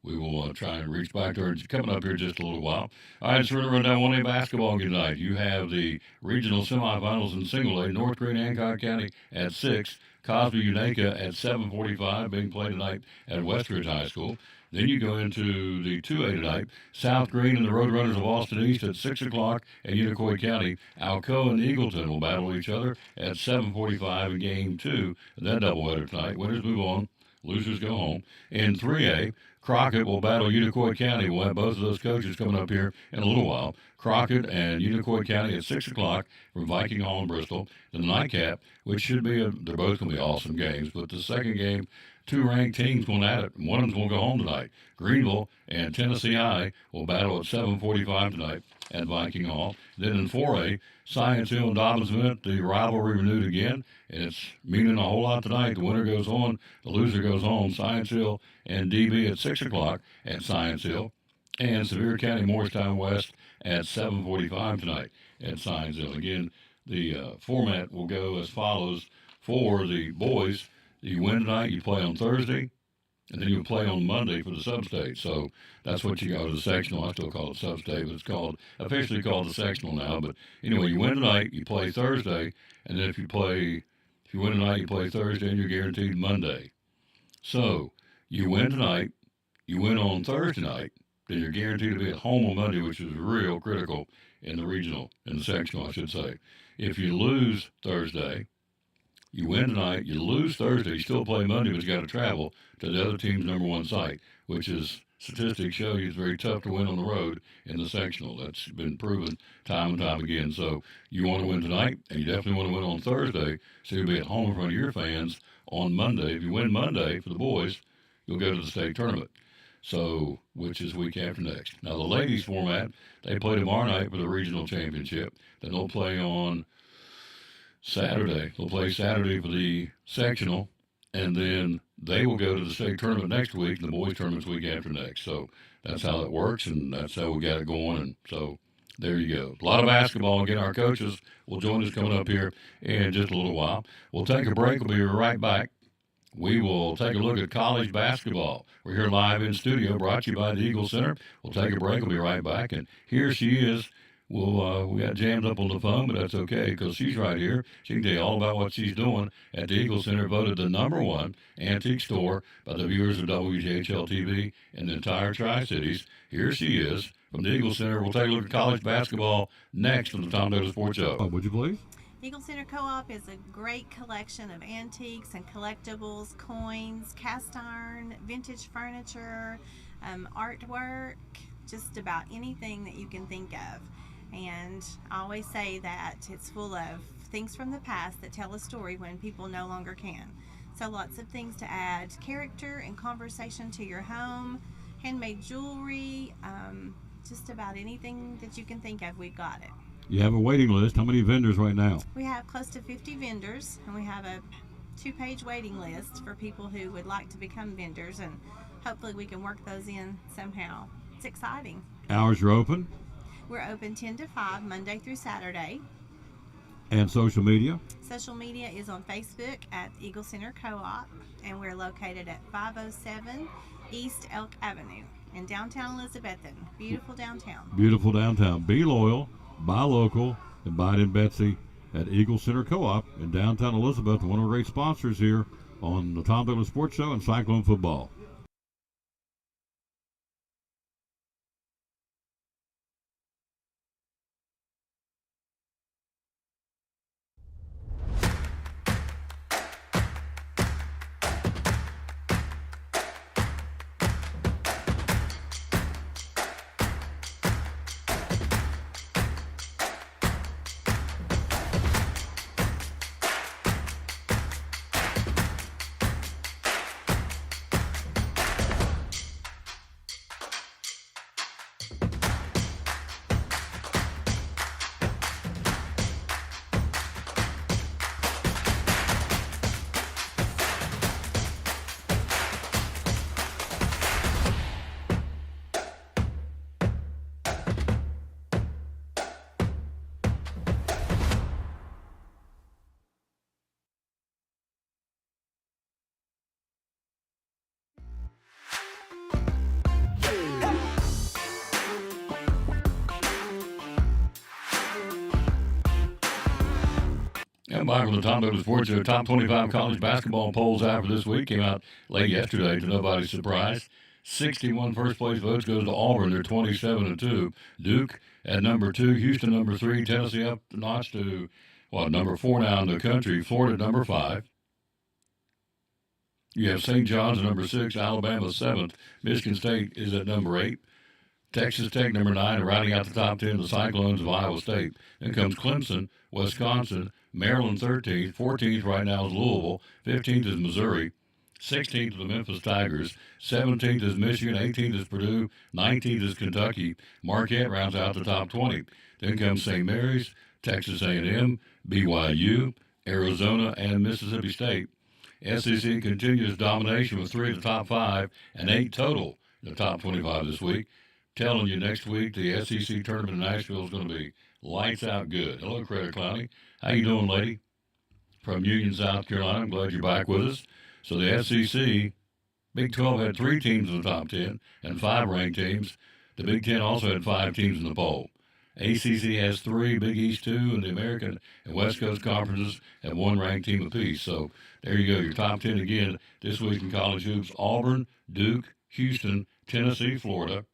we will try and reach back to her. It's coming up here just a little while. All right, so we're going to run down 1A basketball tonight. You have the regional semifinals in single A, North Green, Hancock County at 6, Cosby, Unaka at 7:45, being played tonight at Westridge High School. Then you go into the 2A tonight. South Green and the Roadrunners of Austin East at 6 o'clock at Unicoi County. Alcoa and Eagleton will battle each other at 7:45 in Game 2. That doubleheader tonight. Winners move on. Losers go home. In 3A, Crockett will battle Unicoi County. We'll have both of those coaches coming up here in a little while. Crockett and Unicoi County at 6 o'clock from Viking Hall in Bristol. The nightcap, which should be, they're both going to be awesome games, but the second game, two ranked teams going at it. One of them's going to go home tonight. Greenville and Tennessee High will battle at 7:45 tonight at Viking Hall. Then in 4A, Science Hill and Dobbinsville, the rivalry renewed again, and it's meaning a whole lot tonight. The winner goes on, the loser goes home. Science Hill and DB at 6 o'clock at Science Hill. And Sevier County Morristown West at 7:45 tonight at Science Hill. Again, the format will go as follows for the boys. You win tonight, you play on Thursday, and then you play on Monday for the sub-state. So that's what you go to the sectional. I still call it sub-state, but it's officially called the sectional now. But anyway, you win tonight, you play Thursday, and then if you win tonight, you play Thursday, and you're guaranteed Monday. So you win tonight, you win on Thursday night, then you're guaranteed to be at home on Monday, which is real critical in the sectional, I should say. If you lose Thursday, you win tonight, you lose Thursday, you still play Monday, but you got to travel to the other team's number one site, which is, statistics show you, it's very tough to win on the road in the sectional. That's been proven time and time again. So you want to win tonight, and you definitely want to win on Thursday, so you'll be at home in front of your fans on Monday. If you win Monday for the boys, you'll go to the state tournament. So, which is week after next. Now, the ladies format, they play tomorrow night for the regional championship. Then they'll play on Saturday. They'll play Saturday for the sectional, and then they will go to the state tournament next week, and the boys tournament's week after next. So that's how that works, and that's how we got it going. And so there you go. A lot of basketball. Again, our coaches will join us coming up here in just a little while. We'll take a break. We'll be right back. We will take a look at college basketball. We're here live in studio, brought to you by the Eagle Center. We'll take a break. We'll be right back. And here she is. We got jammed up on the phone, but that's okay because she's right here. She can tell you all about what she's doing at the Eagle Center, voted the #1 antique store by the viewers of WJHL TV in the entire Tri-Cities. Here she is from the Eagle Center. We'll take a look at college basketball next on the Tom Dodo Sports Show. Would you please? Eagle Center Co-op is a great collection of antiques and collectibles, coins, cast iron, vintage furniture, artwork, just about anything that you can think of. And I always say that it's full of things from the past that tell a story when people no longer can. So lots of things to add character and conversation to your home, handmade jewelry, just about anything that you can think of, we've got it. You have a waiting list. How many vendors right now? We have close to 50 vendors, and we have a 2-page waiting list for people who would like to become vendors, and hopefully we can work those in somehow. It's exciting. Hours are open? We're open 10 to 5, Monday through Saturday. And social media? Social media is on Facebook at Eagle Center Co-op, and we're located at 507 East Elk Avenue in downtown Elizabethton. Beautiful downtown. Beautiful downtown. Be loyal, buy local, and buy it in Betsy at Eagle Center Co-op in downtown Elizabeth. One of our great sponsors here on the Tom Dodo Sports Show and Cyclone Football. Come back on the Tom Douglas Sports Show. Top 25 college basketball polls out for this week came out late yesterday, to nobody's surprise. 61 first place votes goes to Auburn. They're 27-2. Duke at number 2. Houston number 3. Tennessee up the notch to number 4 now in the country. Florida number 5. You have St. John's at number 6. Alabama 7th. Michigan State is at number 8. Texas Tech number 9, and rounding out the top 10, the Cyclones of Iowa State. Then comes Clemson, Wisconsin, Maryland 13th, 14th right now is Louisville, 15th is Missouri, 16th is the Memphis Tigers, 17th is Michigan, 18th is Purdue, 19th is Kentucky. Marquette rounds out the top 20. Then comes St. Mary's, Texas A&M, BYU, Arizona, and Mississippi State. SEC continues domination with 3 of the top 5 and 8 total in the top 25 this week. Telling you next week the SEC tournament in Nashville is going to be lights out good. Hello, Credit Clowney. How you doing, lady? From Union, South Carolina. I'm glad you're back with us. So the SEC, Big 12 had 3 teams in the top 10 and 5 ranked teams. The Big 10 also had 5 teams in the poll. ACC has 3, Big East 2, and the American and West Coast conferences have 1 ranked team apiece. So there you go, your top 10 again this week in college hoops. Auburn, Duke, Houston, Tennessee, Florida.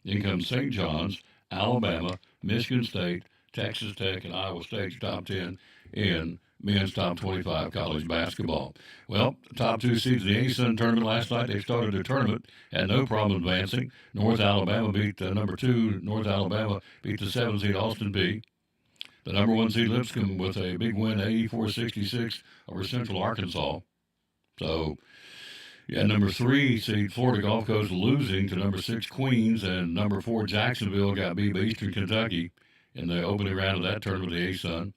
Then comes St. John's, Alabama, Michigan State, Texas Tech, and Iowa State's top 10 in men's top 25 college basketball. Well, the top 2 seeds in the ASUN tournament last night, they started their tournament, had no problem advancing. North Alabama beat the number 2. North Alabama beat the 7 seed Austin Peay. The number 1 seed Lipscomb with a big win, 84-66 over Central Arkansas. So, yeah, number 3 seed Florida Gulf Coast losing to number 6 Queens, and number 4 Jacksonville got beat by Eastern Kentucky in the opening round of that tournament, the ASUN.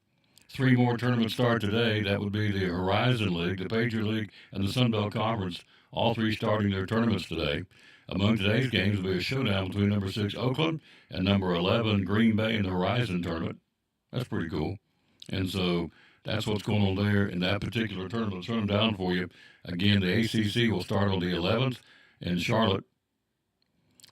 3 more tournaments start today. That would be the Horizon League, the Patriot League, and the Sun Belt Conference, all 3 starting their tournaments today. Among today's games will be a showdown between number 6 Oakland and number 11 Green Bay in the Horizon tournament. That's pretty cool. And so that's what's going on there in that particular tournament. Let's run them down for you. Again, the ACC will start on the 11th in Charlotte.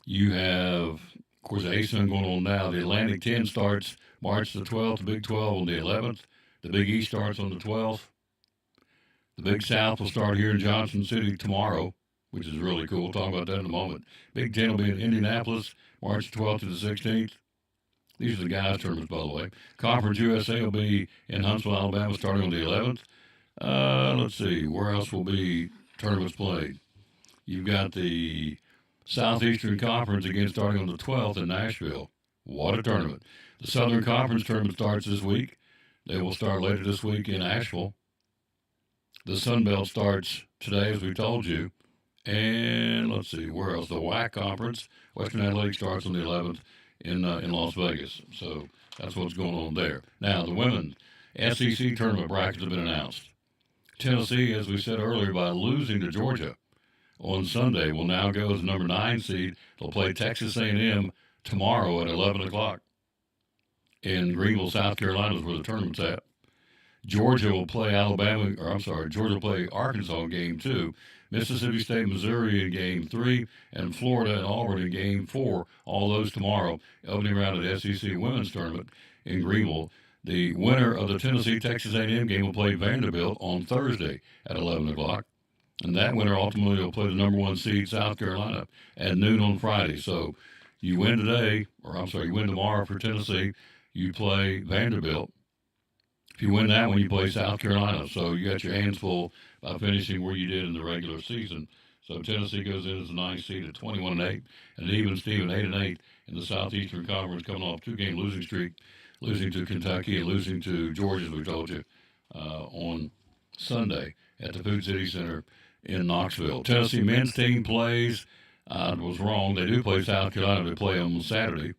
You have, of course, the ASUN going on now. The Atlantic 10 starts March the 12th, the Big 12 on the 11th. The Big East starts on the 12th. The Big South will start here in Johnson City tomorrow, which is really cool. We'll talk about that in a moment. Big 10 will be in Indianapolis, March 12th to the 16th. These are the guys' tournaments, by the way. Conference USA will be in Huntsville, Alabama, starting on the 11th. Let's see, where else will be tournaments played? You've got the Southeastern Conference again starting on the 12th in Nashville. What a tournament. The Southern Conference tournament starts this week. They will start later this week in Asheville. The Sun Belt starts today, as we told you. And let's see, where else? The WAC Conference, Western Athletic, starts on the 11th in Las Vegas. So that's what's going on there. Now, the women's SEC tournament brackets have been announced. Tennessee, as we said earlier, by losing to Georgia on Sunday, will now go as the number 9 seed. They'll play Texas A&M tomorrow at 11 o'clock in Greenville, South Carolina, is where the tournament's at. Georgia will play Georgia will play Arkansas in Game 2, Mississippi State, Missouri in Game 3, and Florida and Auburn in Game 4. All those tomorrow. Opening round of the SEC Women's Tournament in Greenville. The winner of the Tennessee-Texas A&M game will play Vanderbilt on Thursday at 11 o'clock. And that winner ultimately will play the number 1 seed, South Carolina, at noon on Friday. So you win today, you win tomorrow for Tennessee, you play Vanderbilt. If you win that one, you play South Carolina. So you got your hands full by finishing where you did in the regular season. So Tennessee goes in as the 9th seed at 21-8, and even Steven 8-8 in the Southeastern Conference, coming off a 2-game losing streak, losing to Kentucky and losing to Georgia, as we told you, on Sunday at the Food City Center in Knoxville. Tennessee men's team plays. I was wrong. They do play South Carolina. They play on Saturday.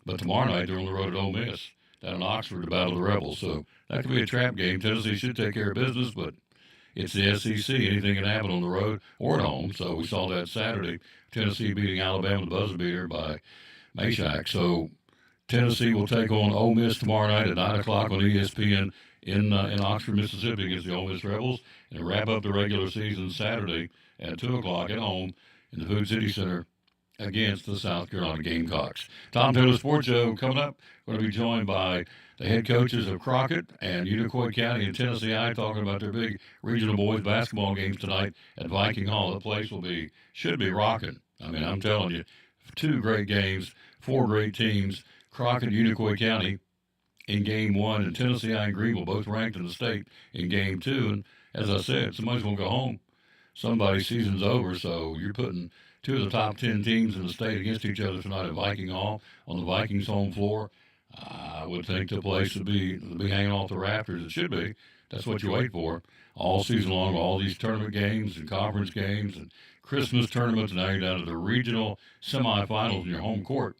But tomorrow night, they're on the road at Ole Miss down in Oxford to battle the Rebels. So that could be a trap game. Tennessee should take care of business, but it's the SEC. Anything can happen on the road or at home. So we saw that Saturday. Tennessee beating Alabama, the buzzer beater by Meshack. So Tennessee will take on Ole Miss tomorrow night at 9 o'clock on ESPN in Oxford, Mississippi against the Ole Miss Rebels, and wrap up the regular season Saturday at 2 o'clock at home in the Food City Center against the South Carolina Gamecocks. Tom Taylor Sports Show coming up. We're going to be joined by the head coaches of Crockett and Unicoi County and Tennessee I talking about their big regional boys basketball games tonight at Viking Hall. The place should be rocking. I mean, I'm telling you, 2 great games, 4 great teams. Crockett, Unicoi County in game 1, and Tennessee I and Greenville both ranked in the state in game 2. And as I said, somebody's going to go home. Somebody's season's over, so you're putting 2 of the top 10 teams in the state against each other tonight at Viking Hall on the Vikings home floor. I would think the place would be hanging off the rafters. It should be. That's what you wait for all season long, all these tournament games and conference games and Christmas tournaments, and now you're down to the regional semifinals in your home court.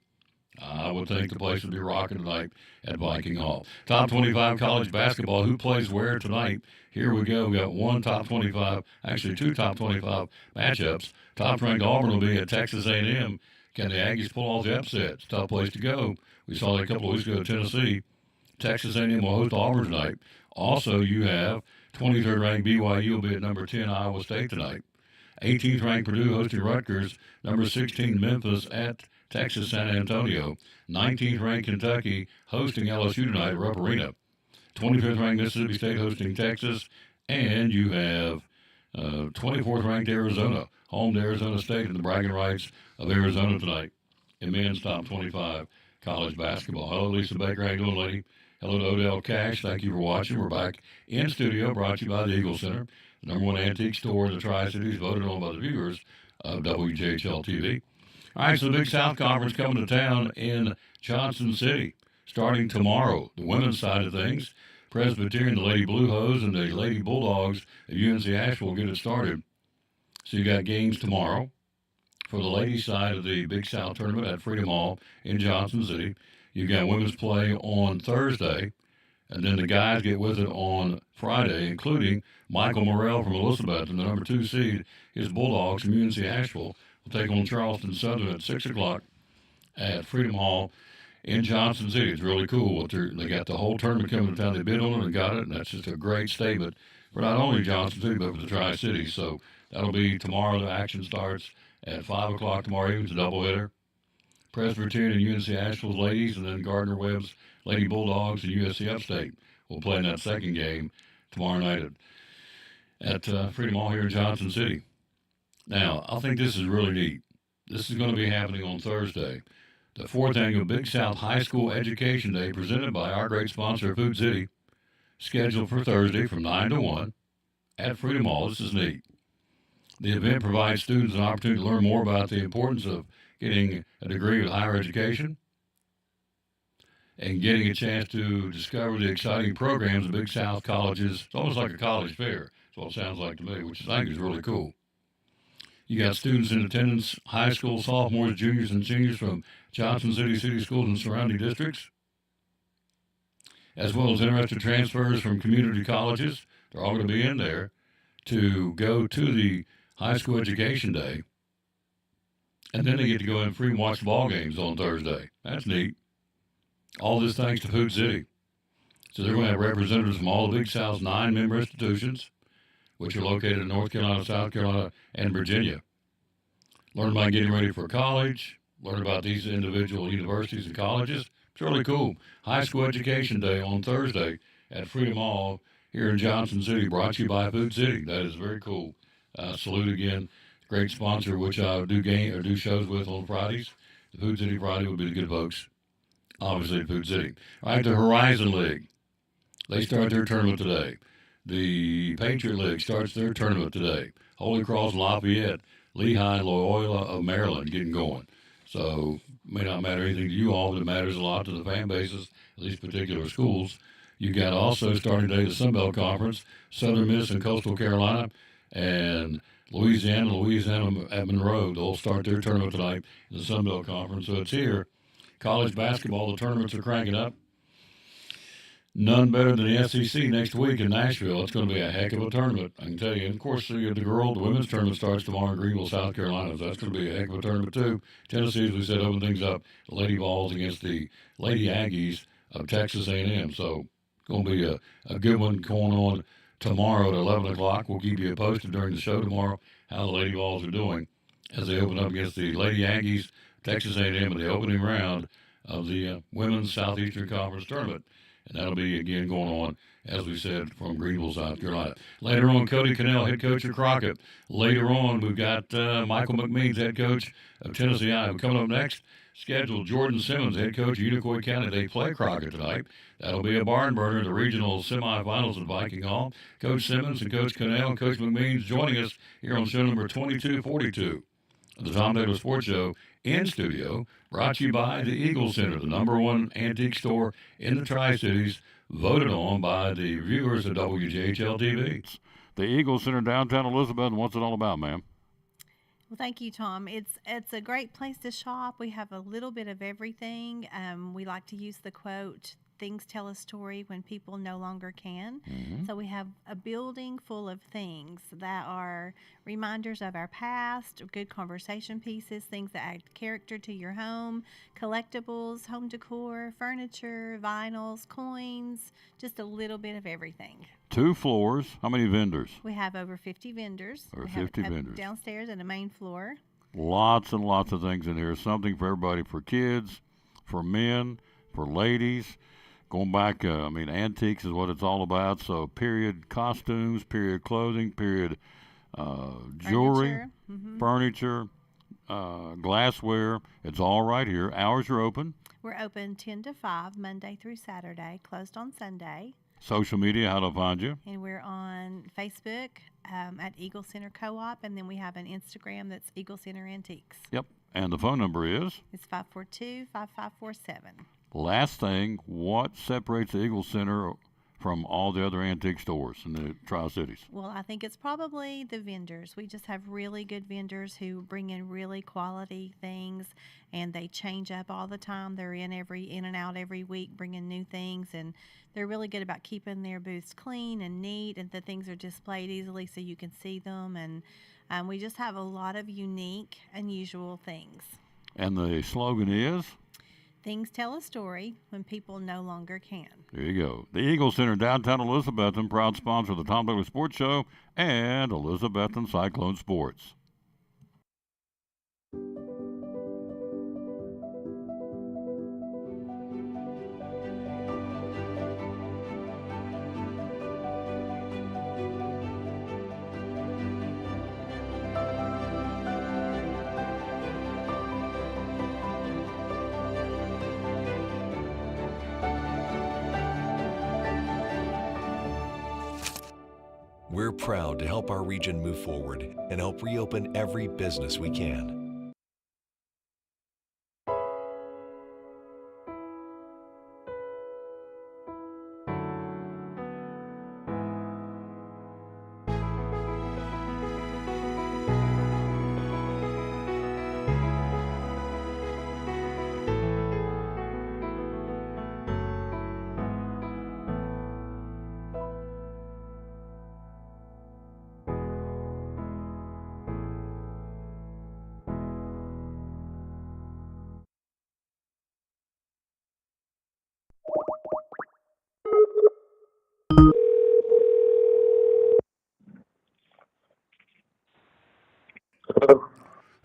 I would think the place would be rocking tonight at Viking Hall. Top 25 college basketball. Who plays where tonight? Here we go. We got 2 top 25 matchups. Top-ranked Auburn will be at Texas A&M. Can the Aggies pull off the upsets? Tough place to go. We saw that a couple of weeks ago at Tennessee. Texas A&M will host Auburn tonight. Also, you have 23rd ranked BYU will be at number 10 Iowa State tonight. 18th ranked Purdue hosting Rutgers. Number 16 Memphis at Texas San Antonio. 19th ranked Kentucky hosting LSU tonight at Rupp Arena. 25th ranked Mississippi State hosting Texas. And you have 24th ranked Arizona, home to Arizona State, and the bragging rights of Arizona tonight in men's top 25 college basketball. Hello, Lisa Baker. How you doing, lady? Hello to Odell Cash. Thank you for watching. We're back in studio, brought to you by the Eagle Center, the #1 antique store in the Tri-Cities, voted on by the viewers of WJHL TV. All right, so the Big South Conference coming to town in Johnson City starting tomorrow. The women's side of things, Presbyterian, the Lady Blue Hose, and the Lady Bulldogs at UNC Asheville will get it started. So you got games tomorrow for the ladies' side of the Big South tournament at Freedom Hall in Johnson City. You got women's play on Thursday, and then the guys get with it on Friday, including Michael Morrell from Elizabeth, and the number 2 seed, his Bulldogs from UNC Asheville, will take on Charleston Southern at 6 o'clock at Freedom Hall in Johnson City. It's really cool. They got the whole tournament coming to town. They bid on it and got it, and that's just a great statement for not only Johnson City, but for the Tri-Cities. So that'll be tomorrow. The action starts at 5 o'clock tomorrow evening. It's a doubleheader. Presbyterian and UNC Asheville's ladies, and then Gardner Webb's Lady Bulldogs and USC Upstate will play in that second game tomorrow night at Freedom Hall here in Johnson City. Now, I think this is really neat. This is going to be happening on Thursday. The 4th annual Big South High School Education Day presented by our great sponsor, Food City, scheduled for Thursday from 9 to 1 at Freedom Hall. This is neat. The event provides students an opportunity to learn more about the importance of getting a degree with higher education and getting a chance to discover the exciting programs of Big South colleges. It's almost like a college fair. That's what it sounds like to me, which I think is really cool. You got students in attendance, high school sophomores, juniors, and seniors from Johnson City schools and surrounding districts, as well as interested transfers from community colleges. They're all going to be in there to go to the High School Education Day. And then they get to go in free and watch ball games on Thursday. That's neat. All this thanks to Food City. So they're going to have representatives from all the Big South's 9 member institutions, which are located in North Carolina, South Carolina, and Virginia. Learn about getting ready for college. Learn about these individual universities and colleges. It's really cool. High School Education Day on Thursday at Freedom Hall here in Johnson City, brought to you by Food City. That is very cool. Salute again. Great sponsor, which I do shows with on Fridays. The Food City Friday would be the good folks. Obviously, Food City. All right, the Horizon League. They start their tournament today. The Patriot League starts their tournament today. Holy Cross, Lafayette, Lehigh, Loyola of Maryland getting going. So it may not matter anything to you all, but it matters a lot to the fan bases of these particular schools. You got also starting today the Sun Belt Conference, Southern Miss and Coastal Carolina, and Louisiana at Monroe. They'll start their tournament tonight in the Sun Belt Conference. So it's here. College basketball, the tournaments are cranking up. None better than the SEC next week in Nashville. It's going to be a heck of a tournament, I can tell you. And, of course, the women's tournament starts tomorrow in Greenville, South Carolina. So that's going to be a heck of a tournament, too. Tennessee, as we said, open things up. The Lady Vols against the Lady Aggies of Texas A&M. So it's going to be a good one going on tomorrow at 11 o'clock. We'll keep you posted during the show tomorrow how the Lady Vols are doing as they open up against the Lady Aggies, Texas A&M in the opening round of the Women's Southeastern Conference Tournament. And that'll be, again, going on, as we said, from Greenville, South Carolina. Later on, Cody Cannell, head coach of Crockett. Later on, we've got Michael McMeans, head coach of Tennessee I. Coming up next, scheduled Jordan Simmons, head coach of Unicoi County. They play Crockett tonight. That'll be a barn burner in the regional semifinals at Viking Hall. Coach Simmons and Coach Cannell and Coach McMeans joining us here on show number 2242 of the Tom Taylor Sports Show in studio, brought to you by the Eagle Center, the #1 antique store in the Tri-Cities, voted on by the viewers of WJHL TV. The Eagle Center, downtown Elizabeth, and what's it all about, ma'am? Well, thank you, Tom. It's a great place to shop. We have a little bit of everything. We like to use the quote, "Things tell a story when people no longer can." So we have a building full of things that are reminders of our past, good conversation pieces, things that add character to your home, collectibles, home decor, furniture, vinyls, coins, just a little bit of everything. 2 floors. How many vendors? We have over 50 vendors. Over We have 50 vendors. downstairs and a main floor. Lots and lots of things in here. Something for everybody, for kids, for men, for ladies. Going back, antiques is what it's all about. So period costumes, period clothing, period jewelry, furniture, glassware. It's all right here. Hours are open. We're open 10 to 5, Monday through Saturday, closed on Sunday. Social media, how to find you? And we're on Facebook at Eagle Center Co-op, and then we have an Instagram that's Eagle Center Antiques. Yep. And the phone number is? It's 542-5547. Last thing, what separates the Eagle Center from all the other antique stores in the Tri-Cities? Well, I think it's probably the vendors. We just have really good vendors who bring in really quality things, and they change up all the time. They're in and out every week, bringing new things, and they're really good about keeping their booths clean and neat, and the things are displayed easily so you can see them. And we just have a lot of unique, unusual things. And the slogan is? Things tell a story when people no longer can. There you go. The Eagle Center, downtown Elizabethton, proud sponsor of the Tom Taylor Sports Show and Elizabethton Cyclone Sports. We're proud to help our region move forward and help reopen every business we can.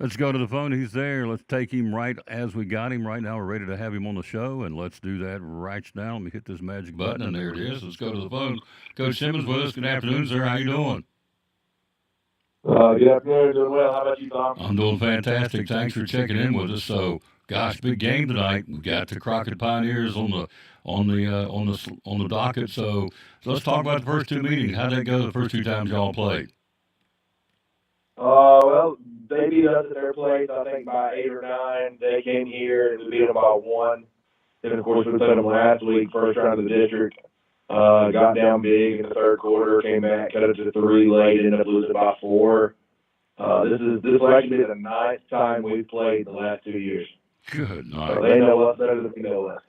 Let's go to the phone. He's there. Let's take him right as we got him right now. We're ready to have him on the show, and let's do that right now. Let me hit this magic button, and there it is. Let's go to the phone. Coach Simmons with us. Good afternoon, sir. How you doing? Good afternoon. Doing well. How about you, Tom? I'm doing fantastic. Thanks for checking in with us. So, gosh, big game tonight. We've got the Crockett Pioneers on the docket. So let's talk about the first 2 meetings. How'd that go the first 2 times y'all played? Well, they beat us at their place, I think, by 8 or 9. They came here and we beat them by 1. Then, of course, we played them last week, first round of the district. Got down big in the third quarter, came back, cut it to 3 late, ended up losing by 4. This will actually be the 9th time we've played the last 2 years. Good night. So they know us better than we know us.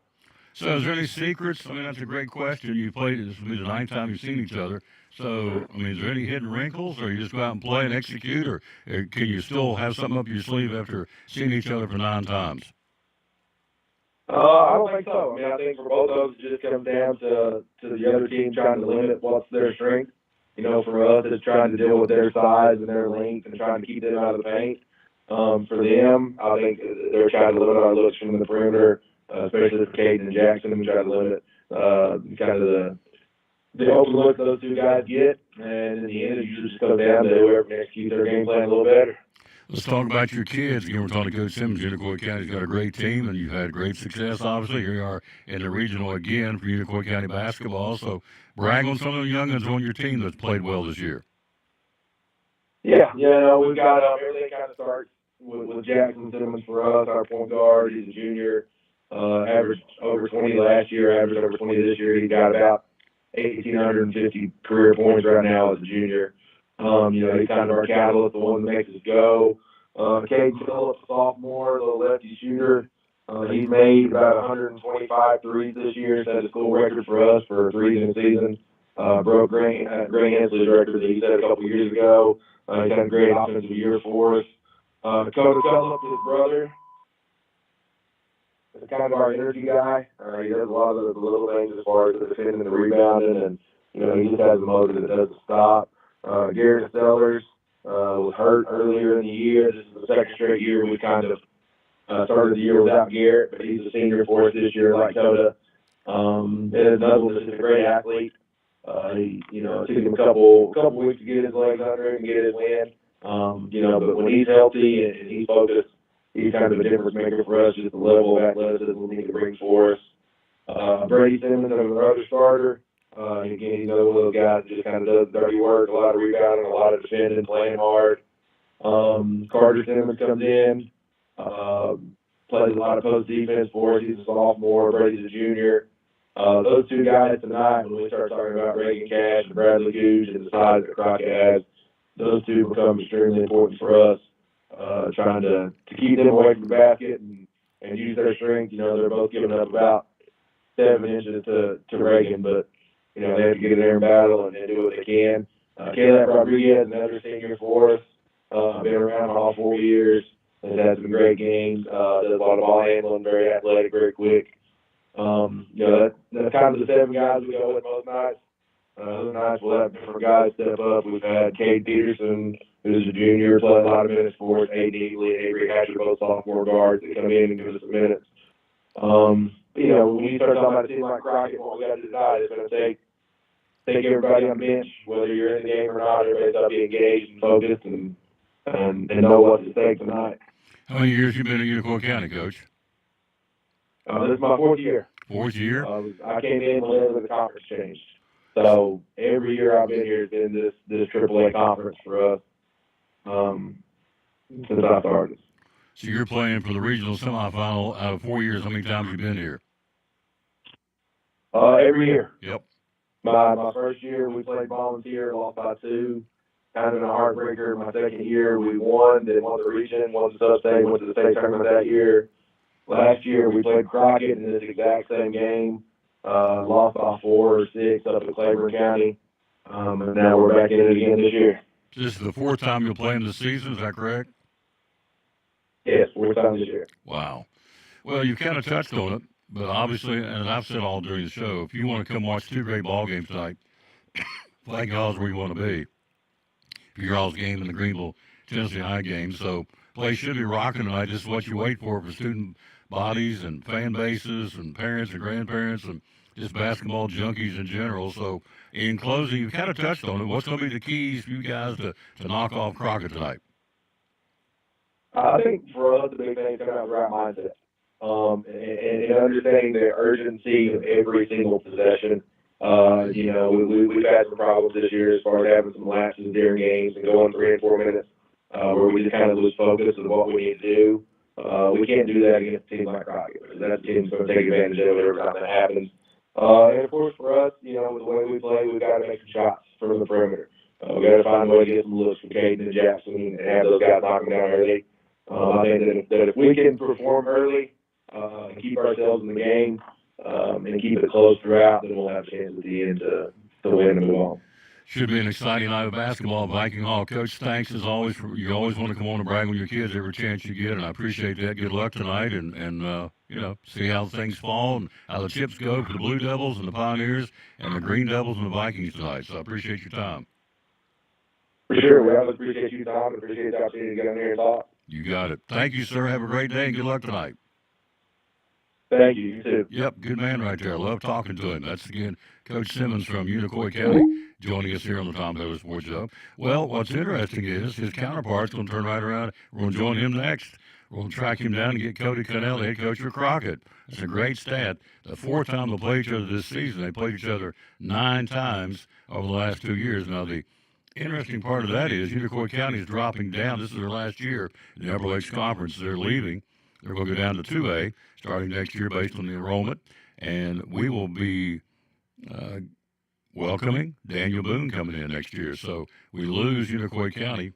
So is there any secrets? I mean, that's a great question. You played, this will be the 9th time you've seen each other. So, I mean, is there any hidden wrinkles, or you just go out and play and execute, or can you still have something up your sleeve after seeing each other for 9 times? I don't think so. I mean, I think for both of us, it just comes down to the other team trying to limit what's their strength. You know, for us, it's trying to deal with their size and their length and trying to keep them out of the paint. For them, I think they're trying to limit our looks from the perimeter, especially for Caden and Jackson. We try to limit kind of the open looks those two guys get, and in the end, it usually just comes down to whoever can execute their game plan a little better. Let's talk about your kids. Again, we're talking to Coach Simmons. Unicoi County's got a great team, and you've had great success, obviously. Here you are in the regional again for Unicoi County basketball. So brag on some of the youngins on your team that's played well this year. Yeah, we've got everything kind of starts with Jackson Simmons for us, our point guard. He's a junior, averaged over 20 last year, averaged over 20 this year. He's got about 1,850 career points right now as a junior. He's kind of our catalyst, the one that makes us go. Caden Phillips, sophomore, little lefty shooter. He's made about 125 threes this year, set a school record for us for threes in a season. Broke Gray Hensley's record that he set a couple years ago. He's had a great offensive year for us. Dakota Phillips, his brother, is kind of our energy guy. He does a lot of the little things as far as the defending and the rebounding, and he just has a motor that doesn't stop. Garrett Sellers was hurt earlier in the year. This is the second straight year we kind of started the year without Garrett, but he's a senior for us this year, like Coda. And another one that's a great athlete. It took him a couple weeks to get his legs under him and get his win. But when he's healthy and he's focused, he's kind of a difference maker for us, just the level of athleticism we need to bring for us. Brady Simmons, our other starter. Again, he's another one of those guys that just kind of does dirty work, a lot of rebounding, a lot of defending, playing hard. Carter Simmons comes in, plays a lot of post defense for us. He's a sophomore. Brady's a junior. Those two guys tonight, when we start talking about Reagan Cash and Bradley Gooch and the size that Crockett has, those two become extremely important for us. Trying to keep them away from the basket and use their strength. They're both giving up about 7 inches to Reagan, but they have to get in there and battle and do what they can. Caleb Rodriguez, another senior for us, been around all 4 years, has had some great games, does a lot of ball handling, very athletic, very quick. That's kind of the 7 guys we go with most nights. Other nights we'll have different guys step up. We've had Cade Peterson, who's a junior, play a lot of minutes for us. Aiden Eagley and Avery Hatcher, both sophomore guards that come in and give us some minutes. When we start talking about a team like Crockett, what we got to decide is going to take everybody on the bench, whether you're in the game or not. Everybody's got to be engaged and focused and know what's at stake tonight. How many years have you been at Unicoi County, Coach? This is my 4th year. 4th year? I came in when the conference changed. So every year I've been here has been this AAA conference for us since I started. So you're playing for the regional semifinal out of 4 years. How many times have you been here? Every year. Yep. My first year we played volunteer, lost by 2. Kind of a heartbreaker. My second year we won, then won the region, won the sub-state, went to the state tournament that year. Last year we played Crockett in this exact same game. Lost by 4 or 6 up at Claiborne County. And now we're back in it again this year. This is the 4th time you'll play in the season, is that correct? Yes, 4th time this year. Wow. Well, you kind of touched on it, but obviously, and I've said all during the show, if you want to come watch 2 great ball games tonight, Flag Hall's where you want to be. For your all's game and the Greenville Tennessee High game. So place should be rocking tonight. This is what you wait for student bodies and fan bases and parents and grandparents and just basketball junkies in general. So in closing, you kind of touched on it. What's going to be the keys for you guys to knock off Crockett tonight? I think for us, the big thing is coming out with the right mindset. And understanding the urgency of every single possession. We've had some problems this year as far as having some lapses during games and going 3 and 4 minutes where we just kind of lose focus of what we need to do. We can't do that against a team like Crockett. That team's going to take advantage of it every time that happens. And, of course, for us, with the way we play, we've got to make some shots from the perimeter. We've got to find a way to get some looks from Caden and Jackson and have those guys knock them down early. I think that if we can perform early and keep ourselves in the game and keep it close throughout, then we'll have a chance at the end to win and move on. Should be an exciting night of basketball at Viking Hall. Coach, thanks as always. You always want to come on and brag on your kids every chance you get, and I appreciate that. Good luck tonight, and see how things fall and how the chips go for the Blue Devils and the Pioneers and the Green Devils and the Vikings tonight. So I appreciate your time. For sure. We always appreciate you, Tom, and appreciate the opportunity to get on here and talk. You got it. Thank you, sir. Have a great day and good luck tonight. Thank you. You too. Yep, good man right there. I love talking to him. That's, again, Coach Simmons from Unicoi County joining us here on the Tom Taylor Sports Show. Well, what's interesting is his counterpart's going to turn right around. We're going to join him next. We're going to track him down and get Cody Cannell, the head coach for Crockett. That's a great stat. The fourth time they'll play each other this season. They played each other 9 times over the last 2 years. Now, the interesting part of that is Unicoi County is dropping down. This is their last year in the Upper Lakes Conference. They're leaving. They're going to go down to 2A starting next year based on the enrollment. And we will be welcoming Daniel Boone coming in next year. So we lose Unicoi County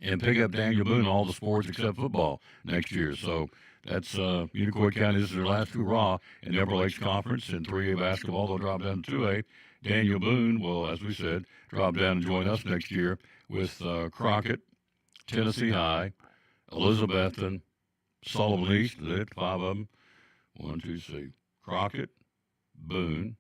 and pick up Daniel Boone in all the sports except football next year. So that's Unicoi County. This is their last hurrah in the Upper Lakes Conference. In 3A basketball, they'll drop down to 2A. Daniel Boone will, as we said, drop down and join us next year with Crockett, Tennessee High, Elizabethton, Sullivan East. That's 5 of them. 1, 2, 3. Crockett, Boone,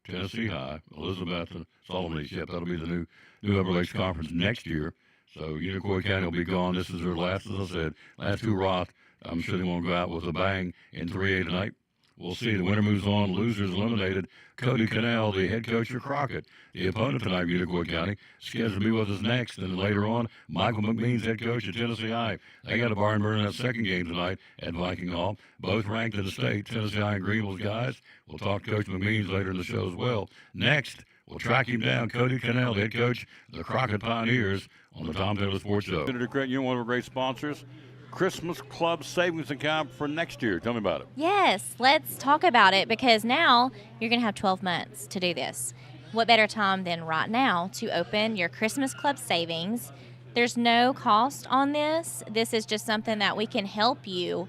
Tennessee High, Elizabethton, Sullivan East. Yep, that'll be the new Upper Lakes Conference next year. So Unicoi County will be gone. This is their last, as I said, last hurrah. I'm sure they won't go out with a bang in 3A tonight. We'll see. The winner moves on. Losers eliminated. Cody Cannell, the head coach for Crockett, the opponent tonight, Unicoi County, scheduled to be with us next. And then later on, Michael McMeans, head coach at Tennessee High. They got a barn burner in that second game tonight at Viking Hall. Both ranked in the state, Tennessee High and Greenville's guys. We'll talk to Coach McMeans later in the show as well. Next, we'll track him down. Cody Cannell, head coach of the Crockett Pioneers, on the Tom Taylor Sports Show. Senator Creighton, you're one of our great sponsors. Christmas Club savings account for next year. Tell me about it. Yes, let's talk about it because now you're going to have 12 months to do this. What better time than right now to open your Christmas Club savings? There's no cost on this. This is just something that we can help you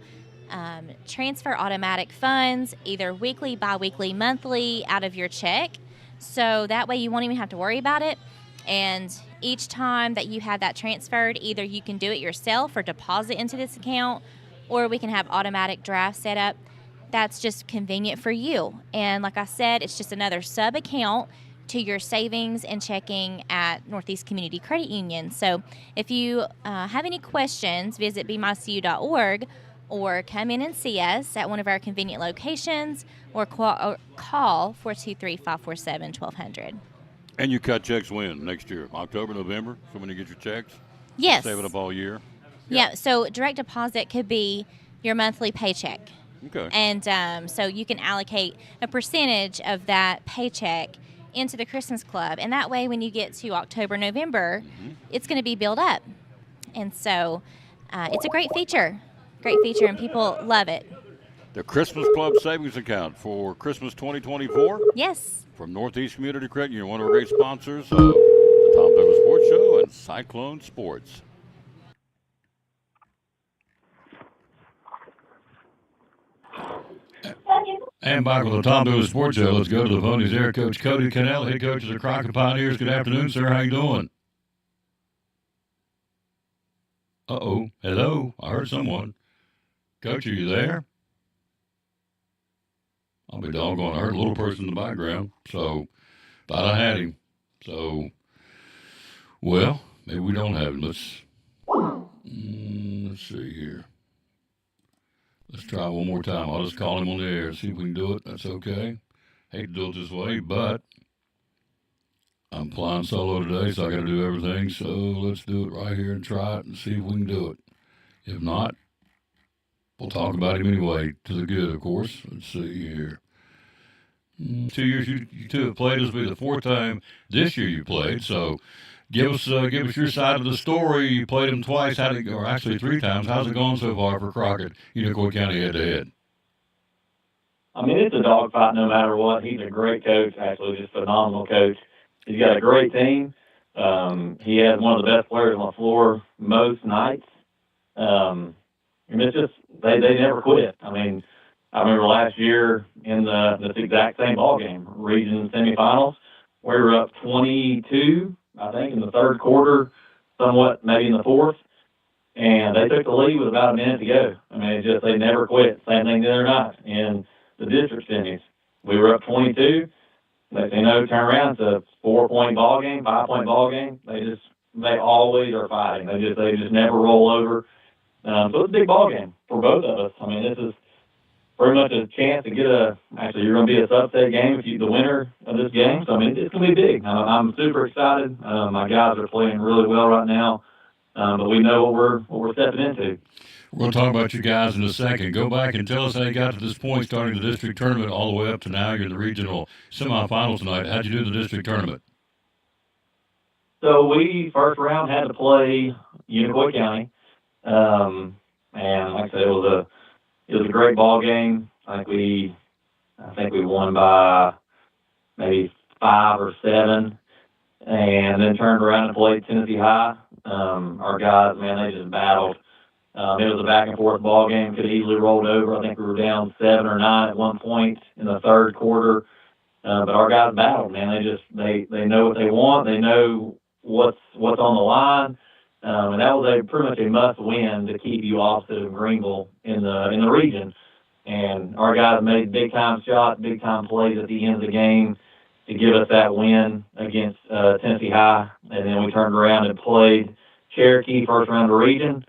transfer automatic funds, either weekly, bi-weekly, monthly, out of your check. So that way you won't even have to worry about it. And each time that you have that transferred, either you can do it yourself or deposit into this account, or we can have automatic draft set up. That's just convenient for you. And like I said, it's just another sub account to your savings and checking at Northeast Community Credit Union. So if you have any questions, visit bmycu.org or come in and see us at one of our convenient locations or call 423-547-1200. And you cut checks when? Next year? October, November? So when you get your checks? Yes. Save it up all year? Yeah, so direct deposit could be your monthly paycheck. Okay. And so you can allocate a percentage of that paycheck into the Christmas Club. And that way when you get to October, November, it's going to be built up. And so it's a great feature, and people love it. The Christmas Club savings account for Christmas 2024? Yes. From Northeast Community Credit Union, one of our great sponsors of the Tom Taylor Sports Show and Cyclone Sports. And back with the Tom Taylor Sports Show. Let's go to the phone. He's there, Coach Cody Cannell, head coach of the Crockett Pioneers. Good afternoon, sir. How you doing? Uh-oh. Hello. I heard someone. Coach, are you there? I'll be doggone. I heard a little person in the background, so thought I had him. So, well, maybe we don't have him. Let's see here. Let's try one more time. I'll just call him on the air and see if we can do it. That's okay. Hate to do it this way, but I'm flying solo today, so I got to do everything. So let's do it right here and try it and see if we can do it. If not, we'll talk about him anyway, to the good, of course. Let's see here. 2 years you two have played. This will be the fourth time this year you played. So give us your side of the story. You played him twice, or actually 3 times. How's it going so far for Crockett, Unicoi County head-to-head? I mean, it's a dogfight no matter what. He's a great coach, actually, just a phenomenal coach. He's got a great team. He has one of the best players on the floor most nights. And it's just, they never quit. I mean, I remember last year in this exact same ball game, region semifinals, we were up 22, I think, in the third quarter, somewhat maybe in the fourth, and they took the lead with about a minute to go. I mean, it's just they never quit. Same thing the other night in the district semis. We were up 22. They turn around, it's a 4-point ball game, 5-point ball game. They just they always are fighting. They just never roll over. So it's a big ball game for both of us. I mean, this is pretty much a chance to get actually you're going to be a subset game if you're the winner of this game. So, I mean, it's going to be big. I'm super excited. My guys are playing really well right now, but we know what we're stepping into. We're going to talk about you guys in a second. Go back and tell us how you got to this point, starting the district tournament all the way up to now. You're in the regional semifinals tonight. How'd you do in the district tournament? So we, first round, had to play Unicoi County. And like I said, it was a great ball game. I think we won by maybe 5 or 7, and then turned around and played Tennessee High. Our guys, man, they just battled. It was a back and forth ball game. Could have easily rolled over. I think we were down 7 or 9 at one point in the third quarter. But our guys battled, man. They know what they want. They know what's on the line. And that was pretty much a must-win to keep you opposite of Greenville in the region. And our guys made big-time shots, big-time plays at the end of the game to give us that win against Tennessee High. And then we turned around and played Cherokee first round of the region.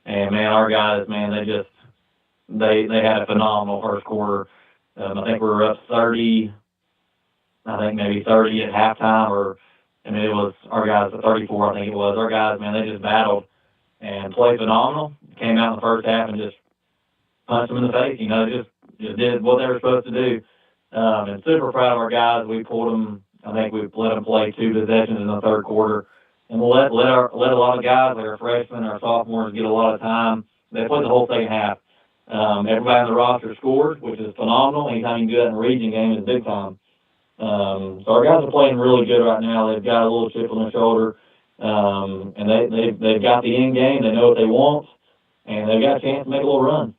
And, man, our guys, man, they had a phenomenal first quarter. I think we were up 30, I think maybe 30 at halftime, it was our guys at 34, I think it was. Our guys, man, they just battled and played phenomenal. Came out in the first half and just punched them in the face. Just did what they were supposed to do. And super proud of our guys. We pulled them. I think we let them play 2 possessions in the third quarter, and we'll let a lot of guys, like our freshmen, our sophomores, get a lot of time. They played the whole second half. Everybody on the roster scored, which is phenomenal. Anytime you can do that in a region game is big time. So our guys are playing really good right now. They've got a little chip on their shoulder, and they've got the end game. They know what they want, and they've got a chance to make a little run.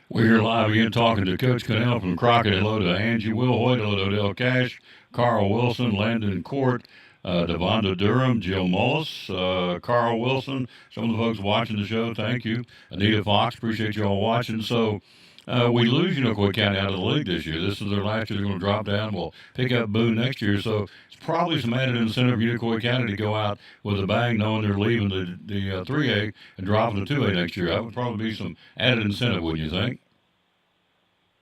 We're here live again talking to Coach Cannell from Crockett. Hello to Angie Will Hoyt, hello to Odell Cash, Carl Wilson, Landon Court, Devonda Durham, Jill Mullis, Carl Wilson, some of the folks watching the show, thank you. Anita Fox, appreciate you all watching. So we lose Unicoi County out of the league this year. This is their last year. They're going to drop down. We'll pick up Boone next year. So it's probably some added incentive for Unicoi County to go out with a bang, knowing they're leaving the 3A and dropping the 2A next year. That would probably be some added incentive, wouldn't you think?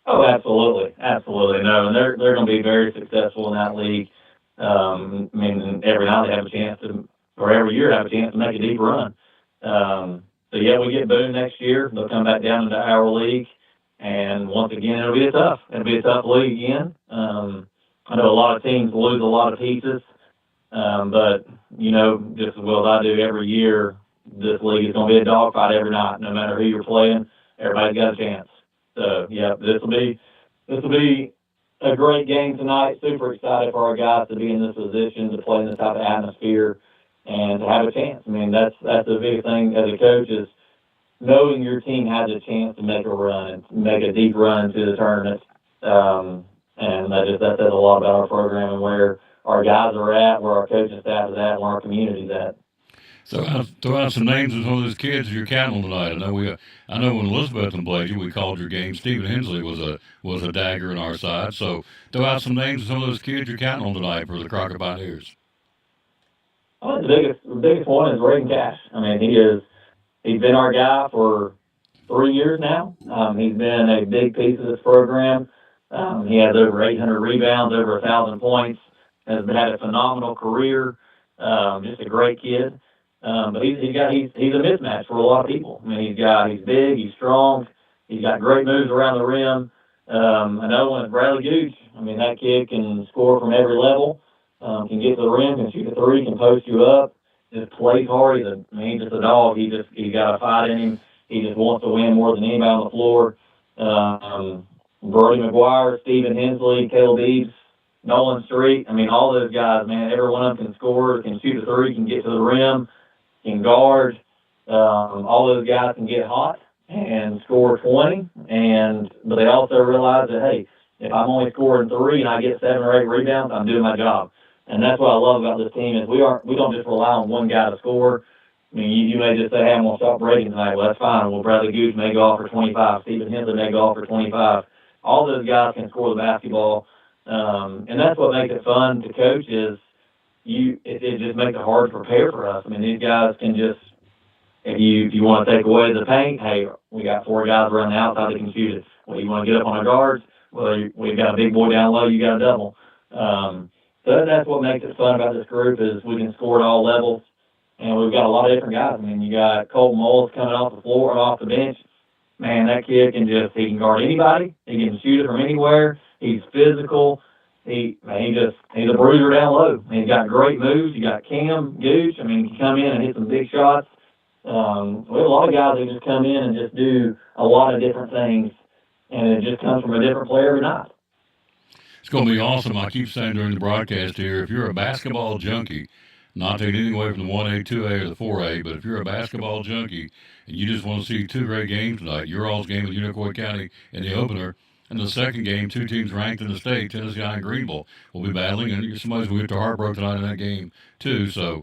Oh, absolutely. Absolutely. No, and they're going to be very successful in that league. Every night they have a chance to, or every year have a chance to make a deep run. So, yeah, we get Boone next year. They'll come back down into our league. And once again, it'll be a tough league again. I know a lot of teams lose a lot of pieces, but just as well as I do every year, this league is going to be a dogfight every night. No matter who you're playing, everybody's got a chance. So yeah, this will be a great game tonight. Super excited for our guys to be in this position, to play in this type of atmosphere, and to have a chance. That's the big thing as a coach is knowing your team has a chance to make a run and make a deep run to the tournament. And that says a lot about our program and where our guys are at, where our coaching staff is at, where our community's at. So throw out some names of some of those kids you're counting on tonight. I know when Elizabeth played you, we called your game. Stephen Hensley was a dagger on our side. So throw out some names of some of those kids you're counting on tonight for the Crockett Pioneers. Oh, the biggest one is Reagan Cash. He's been our guy for 3 years now. He's been a big piece of this program. He has over 800 rebounds, over 1,000 points. Has had a phenomenal career. Just a great kid. But he's a mismatch for a lot of people. He's big, he's strong, he's got great moves around the rim. Another one is Bradley Gooch. That kid can score from every level, can get to the rim, can shoot a three, can post you up, just plays hard. He's just a dog. He's got a fight in him. He just wants to win more than anybody on the floor. Brody McGuire, Stephen Hensley, Caleb Eves, Nolan Street. All those guys, man, every one of them can score, can shoot a three, can get to the rim, can guard. All those guys can get hot and score 20. But they also realize that, hey, if I'm only scoring 3 and I get 7 or 8 rebounds, I'm doing my job. And that's what I love about this team is we don't just rely on one guy to score. You may just say, hey, I'm going to stop breaking tonight. Well, that's fine. Well, Bradley Gooch may go off for 25. Stephen Hensley may go off for 25. All those guys can score the basketball. And that's what makes it fun to coach is it just makes it hard to prepare for us. I mean, these guys can just, if you want to take away the paint, hey, we got 4 guys around the outside that can shoot it. Well, you want to get up on our guards, well, we've got a big boy down low, you got a double. So that's what makes it fun about this group is we can score at all levels, and we've got a lot of different guys. I mean, you got Colton Moles coming off the floor and off the bench. Man, that kid he can guard anybody. He can shoot it from anywhere. He's physical. He's a bruiser down low. He's got great moves. You got Cam Gooch. I mean, he can come in and hit some big shots. We have a lot of guys that just come in and just do a lot of different things, and it just comes from a different player every night. It's going to be awesome. I keep saying during the broadcast here, if you're a basketball junkie, not taking anything away from the 1A, 2A, or the 4A, but if you're a basketball junkie and you just want to see 2 great games tonight, your all's game with Unicoi County in the opener, and the second game, 2 teams ranked in the state, Tennessee and Greenville, will be battling, and somebody's going to get their heart broke tonight in that game, too. So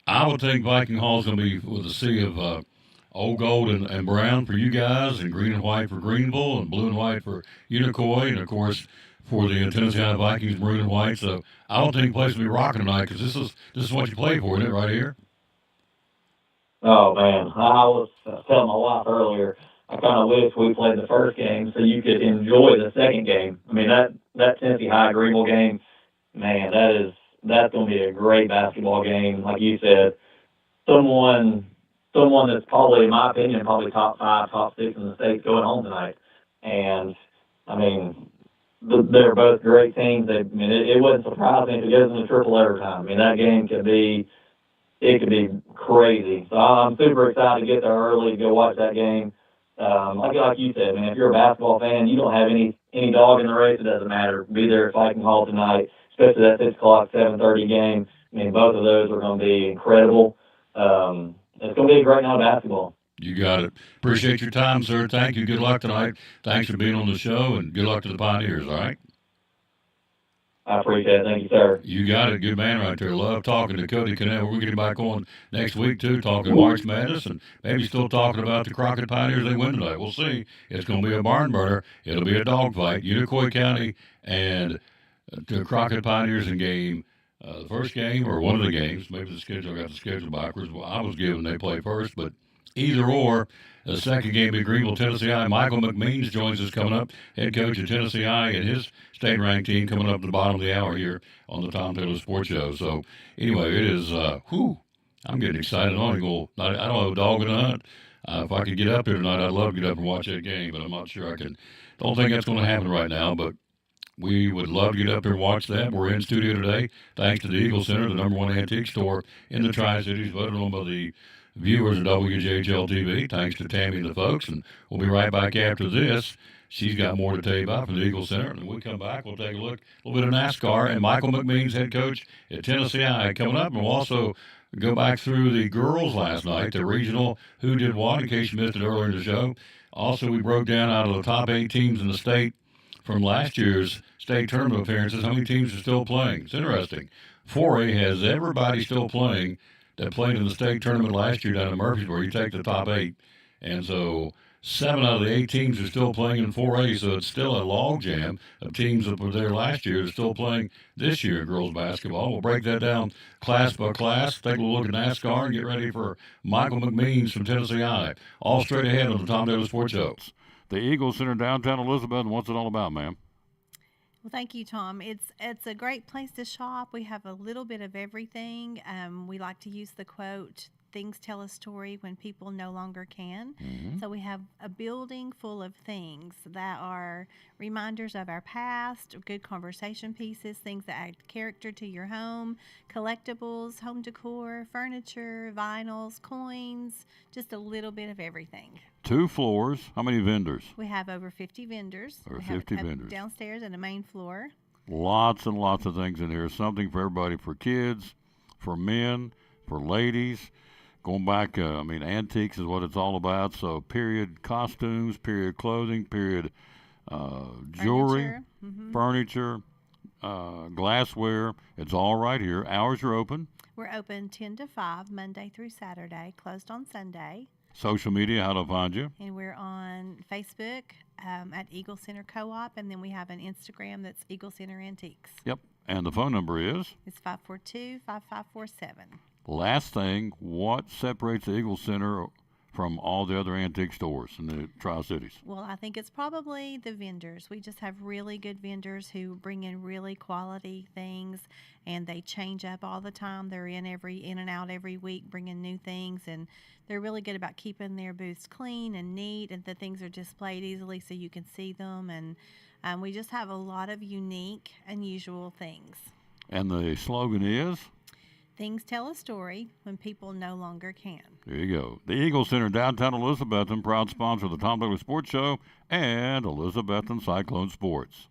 I would think Viking Hall's going to be with a sea of old gold and brown for you guys, and green and white for Greenville, and blue and white for Unicoi, and, of course, for the Tennessee Vikings, maroon and white. So I don't think the place will be rocking tonight because this is what you play for, isn't it, right here? Oh, man. I was telling my wife earlier, I kind of wish we played the first game so you could enjoy the second game. I mean, that Tennessee High Greenville game, man, that's going to be a great basketball game. Like you said, someone that's probably, in my opinion, probably top 5, top 6 in the state going home tonight. And, I mean, they're both great teams. It wouldn't surprise me if it goes into triple overtime. I mean, that game could be crazy. So I'm super excited to get there early to go watch that game. Like you said, man, if you're a basketball fan, you don't have any dog in the race, it doesn't matter. Be there at Viking Hall tonight, especially that 6 o'clock, 7:30 game. I mean, both of those are going to be incredible. It's going to be a great night of basketball. You got it. Appreciate your time, sir. Thank you. Good luck tonight. Thanks for being on the show, and good luck to the Pioneers, all right? I appreciate it. Thank you, sir. You got it. Good man right there. Love talking to Cody Cannell. We're going to get him back on next week, too, talking March Madness, and maybe still talking about the Crockett Pioneers they win tonight. We'll see. It's going to be a barn burner. It'll be a dogfight. Unicoi County and the Crockett Pioneers in game. The first game, or one of the games, maybe I got the schedule backwards. Well, I was given they play first, but either or, the second game in Greenville, Tennessee I. Michael McMeans joins us coming up, head coach of Tennessee I, and his state-ranked team coming up at the bottom of the hour here on the Tom Taylor Sports Show. So, anyway, it is, I'm getting excited. I don't have a dog in the hunt. If I could get up here tonight, I'd love to get up and watch that game, but I'm not sure I can. Don't think that's going to happen right now, but we would love to get up here and watch that. We're in studio today, thanks to the Eagle Center, the #1 antique store in the Tri-Cities, voted on by the viewers of WJHL TV. Thanks to Tammy and the folks, and we'll be right back after this. She's got more to tell you about from the Eagle Center, and when we come back, we'll take a look, a little bit of NASCAR, and Michael McMeans, head coach at Tennessee I, coming up, and we'll also go back through the girls last night, the regional who did what, in case you missed it earlier in the show. Also, we broke down out of the top 8 teams in the state from last year's state tournament appearances, how many teams are still playing. It's interesting. 4A has everybody still playing that played in the state tournament last year down in Murfreesboro. You take the top 8. And so 7 out of the 8 teams are still playing in 4A, so it's still a logjam of teams that were there last year that are still playing this year in girls basketball. We'll break that down class by class, take a look at NASCAR, and get ready for Michael McMeans from Tennessee I. All straight ahead on the Tom Taylor Sports Show. The Eagle Center, downtown Elizabeth, and what's it all about, ma'am? Well, thank you, Tom. It's a great place to shop. We have a little bit of everything. We like to use the quote, "Things tell a story when people no longer can." Mm-hmm. So we have a building full of things that are reminders of our past, good conversation pieces, things that add character to your home, collectibles, home decor, furniture, vinyls, coins, just a little bit of everything. 2 floors. How many vendors? We have over 50 vendors. Over We have 50 a vendors. downstairs and a main floor. Lots and lots of things in here. Something for everybody, for kids, for men, for ladies. Going back, antiques is what it's all about. So period costumes, period clothing, period jewelry, furniture, glassware. It's all right here. Hours are open. We're open 10 to 5, Monday through Saturday, closed on Sunday. Social media, how to find you? And we're on Facebook at Eagle Center Co-op, and then we have an Instagram that's Eagle Center Antiques. Yep. And the phone number is? It's 542-5547. Last thing, what separates the Eagle Center from all the other antique stores in the Tri-Cities? Well, I think it's probably the vendors. We just have really good vendors who bring in really quality things, and they change up all the time. They're in and out every week, bringing new things, and they're really good about keeping their booths clean and neat, and the things are displayed easily so you can see them. And we just have a lot of unique, unusual things. And the slogan is? Things tell a story when people no longer can. There you go. The Eagle Center, downtown Elizabethton, proud sponsor of the Tom Douglas Sports Show and Elizabethton Cyclone Sports.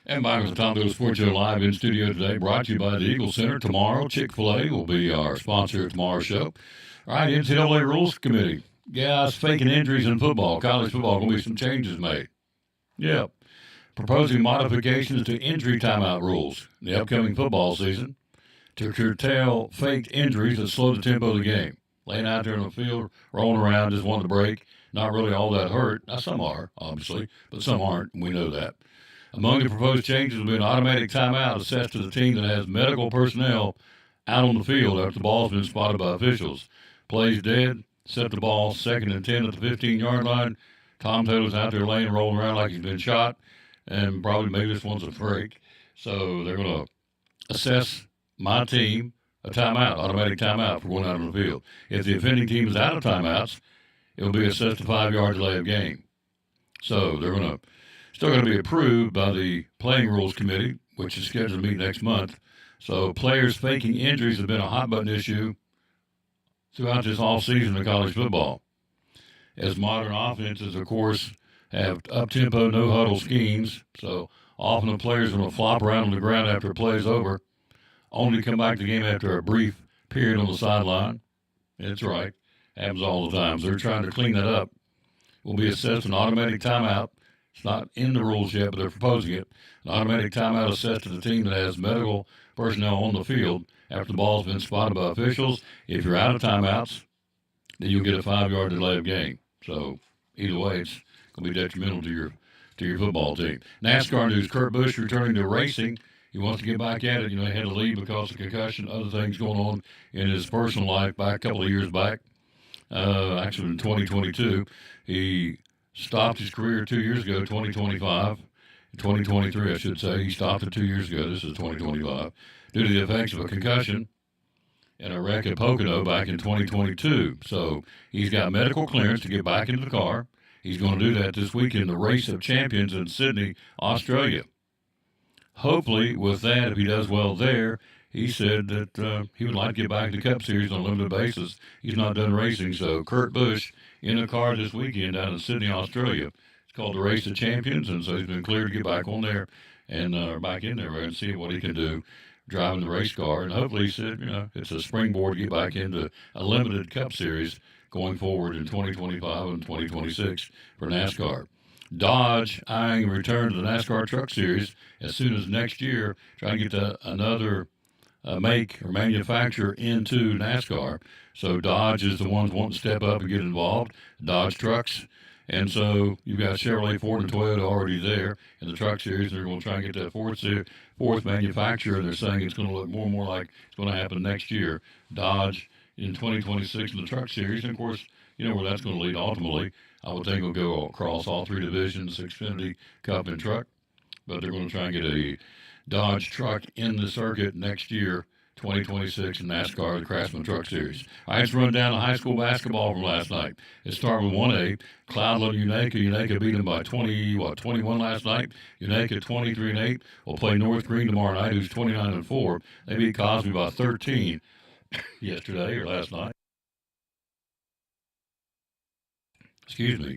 And back with the Tom Douglas Sports Show live in studio today, brought to you by the Eagle Center. Tomorrow, Chick-fil-A will be our sponsor of tomorrow's show. All right, NCAA Rules Committee. Guys, faking injuries in football, college football, going to be some changes made. Yep. Proposing modifications to injury timeout rules in the upcoming football season to curtail faked injuries that slow the tempo of the game. Laying out there on the field, rolling around, just wanting to break, not really all that hurt. Now, some are, obviously, but some aren't, and we know that. Among the proposed changes will be an automatic timeout assessed to the team that has medical personnel out on the field after the ball's been spotted by officials. Plays dead, set the ball 2nd and 10 at the 15-yard line. Tom Taylor's out there laying, rolling around like he's been shot, and probably maybe this one's a break. So they're going to assess my team a timeout, automatic timeout for going out on the field. If the offending team is out of timeouts, it will be assessed a 5-yard delay of game. So they're still going to be approved by the Playing Rules Committee, which is scheduled to meet next month. So players faking injuries have been a hot-button issue throughout this offseason of college football. As modern offenses, of course, have up-tempo, no-huddle schemes, so often the players are going to flop around on the ground after a play is over, only to come back to the game after a brief period on the sideline. That's right. Happens all the time. So they're trying to clean that up. Will be assessed an automatic timeout. It's not in the rules yet, but they're proposing it. An automatic timeout assessed to the team that has medical personnel on the field after the ball's been spotted by officials. If you're out of timeouts, then you'll get a 5-yard delay of game. So either way, it's going to be detrimental to your football team. NASCAR news: Kurt Busch returning to racing. He wants to get back at it. He had to leave because of concussion, other things going on in his personal life back a couple of years back. Actually, in 2022, he stopped his career 2 years ago, 2023, I should say. He stopped it 2 years ago. This is 2025 due to the effects of a concussion and a wreck at Pocono back in 2022. So he's got medical clearance to get back into the car. He's going to do that this week in the Race of Champions in Sydney, Australia. Hopefully, with that, if he does well there, he said that he would like to get back to the Cup Series on a limited basis. He's not done racing. So Kurt Busch in a car this weekend down in Sydney, Australia. It's called the Race of Champions, and so he's been cleared to get back on there and back in there and see what he can do driving the race car. And hopefully, he said, it's a springboard to get back into a limited Cup Series going forward in 2025 and 2026 for NASCAR. Dodge eyeing a return to the NASCAR Truck Series as soon as next year, trying to get another make or manufacturer into NASCAR. So Dodge is the ones wanting to step up and get involved, Dodge trucks. And so you've got Chevrolet, Ford, and Toyota already there in the Truck Series. They're going to try and get that fourth manufacturer. They're saying it's going to look more and more like it's going to happen next year. Dodge in 2026 in the Truck Series. And, of course, where that's going to lead ultimately. I would think it'll go across all three divisions, Xfinity, Cup, and Truck. But they're going to try and get a Dodge truck in the circuit next year, 2026, in NASCAR, the Craftsman Truck Series. All right, let's run down the high school basketball from last night. It started with 1A, Cloudland Unaka. Unaka beat them by 21 last night. Unaka 23-8. Will play North Green tomorrow night, who's 29-4. They beat Cosby by 13 yesterday or last night.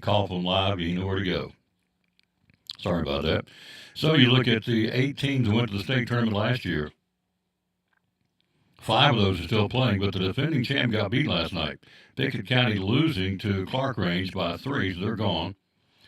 Call from live, you know where to go. Sorry about that. So you look at the 8 teams that went to the state tournament last year. 5 of those are still playing, but the defending champ got beat last night. Pickett County losing to Clark Range by 3, so they're gone.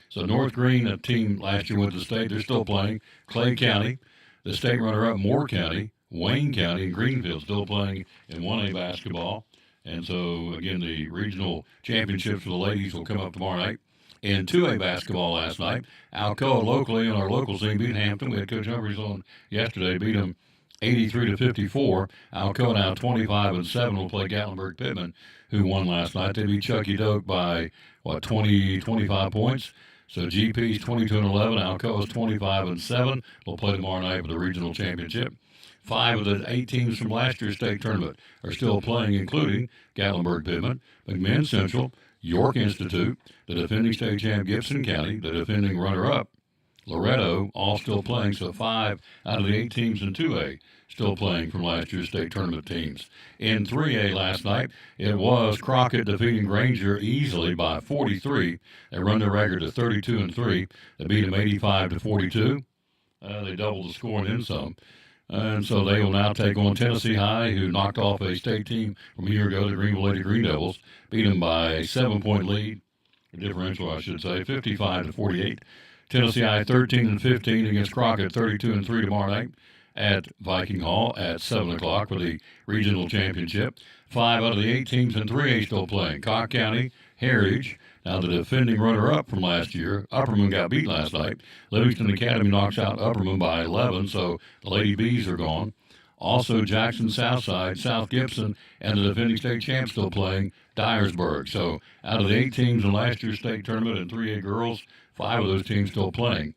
So North Green, a team last year went to the state, they're still playing. Clay County, the state runner-up, Moore County, Wayne County, and Greenfield still playing in 1A basketball. And so, again, the regional championships for the ladies will come up tomorrow night. In 2A basketball last night, Alcoa locally on our local scene beat Hampton. We had Coach Humphreys on yesterday, beat them 83-54. Alcoa now 25-7 will play Gatlinburg Pittman, who won last night. They beat Chucky Doak by, 25 points. So GP's 22-11, Alcoa's 25-7. We'll play tomorrow night for the regional championship. 5 of the 8 teams from last year's state tournament are still playing, including Gatlinburg Pittman, McMinn Central, York Institute, the defending state champ Gibson County, the defending runner-up Loretto, all still playing. So 5 out of the 8 teams in 2A still playing from last year's state tournament teams. In 3A last night, it was Crockett defeating Granger easily by 43. They run their record to 32-3. They beat them 85-42. They doubled the score and then some. And so they will now take on Tennessee High, who knocked off a state team from a year ago, the Greenville Lady Green Devils, beat them by a 7-point lead, a differential, I should say, 55-48. Tennessee High 13-15 against Crockett, 32-3 tomorrow night at Viking Hall at 7 o'clock for the regional championship. 5 out of the 8 teams in 3A still playing. Cobb County, Heritage. Now the defending runner-up from last year, Upperman got beat last night. Livingston Academy knocks out Upperman by 11, so the Lady Bees are gone. Also Jackson Southside, South Gibson, and the defending state champ still playing, Dyersburg. So out of the 8 teams in last year's state tournament in 3A girls, 5 of those teams still playing.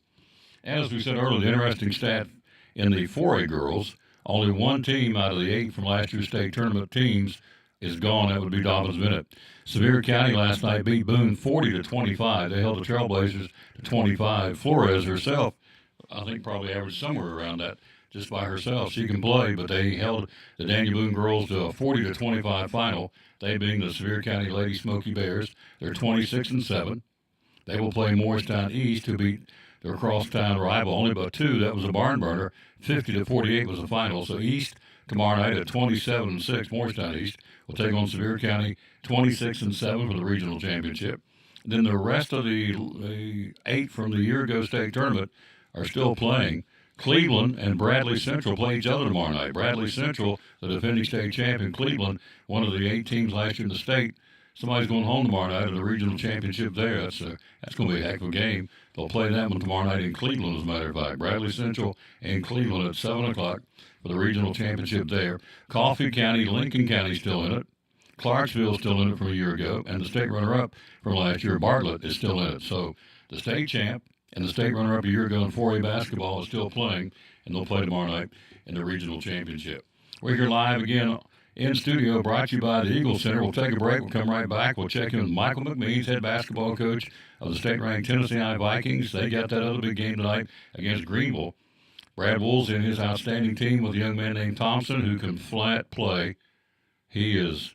As we said earlier, the interesting stat in the 4A girls, only 1 team out of the 8 from last year's state tournament teams is gone. That would be Dobbins Bennett. Sevier County last night beat Boone 40-25. They held the Trailblazers to 25. Flores herself, I think, probably averaged somewhere around that just by herself. She can play, but they held the Daniel Boone girls to a 40-25 final. They being the Sevier County Lady Smoky Bears. They're 26-7. They will play Morristown East, who beat their crosstown rival only by 2. That was a barn burner. 50-48 was the final. So East tomorrow night at 27-6, Morristown East will take on Sevier County 26-7 for the regional championship. Then the rest of the 8 from the year ago state tournament are still playing. Cleveland and Bradley Central play each other tomorrow night. Bradley Central, the defending state champion, Cleveland, one of the 8 teams last year in the state. Somebody's going home tomorrow night in the regional championship there. That's going to be a heck of a game. They'll play that one tomorrow night in Cleveland, as a matter of fact. Bradley Central and Cleveland at 7 o'clock for the regional championship there. Coffee County, Lincoln County still in it. Clarksville still in it from a year ago. And the state runner-up from last year, Bartlett, is still in it. So the state champ and the state runner-up a year ago in 4A basketball is still playing, and they'll play tomorrow night in the regional championship. We're here live again in studio, brought to you by the Eagle Center. We'll take a break. We'll come right back. We'll check in with Michael McMeans, head basketball coach of the state-ranked Tennessee High Vikings. They got that other big game tonight against Greenville. Brad Woolsey and his outstanding team with a young man named Thompson who can flat play. He is,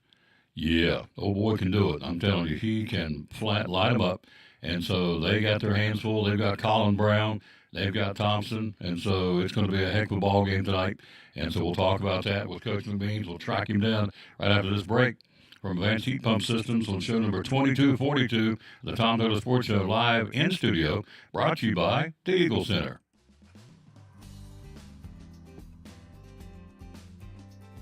old boy can do it. I'm telling you, he can flat light him up. And so they got their hands full. They've got Colin Brown. They've got Thompson. And so it's going to be a heck of a ball game tonight. And so we'll talk about that with Coach McMeans. We'll track him down right after this break from Advanced Heat Pump Systems on show number 2242, the Tom Taylor Sports Show, live in studio, brought to you by the Eagle Center.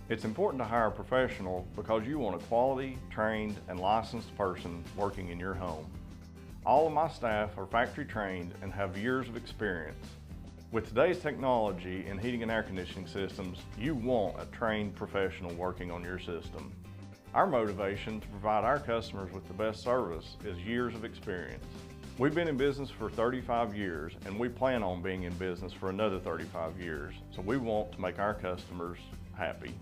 It's important to hire a professional because you want a quality, trained, and licensed person working in your home. All of my staff are factory trained and have years of experience. With today's technology in heating and air conditioning systems, you want a trained professional working on your system. Our motivation to provide our customers with the best service is years of experience. We've been in business for 35 years and we plan on being in business for another 35 years, so we want to make our customers happy.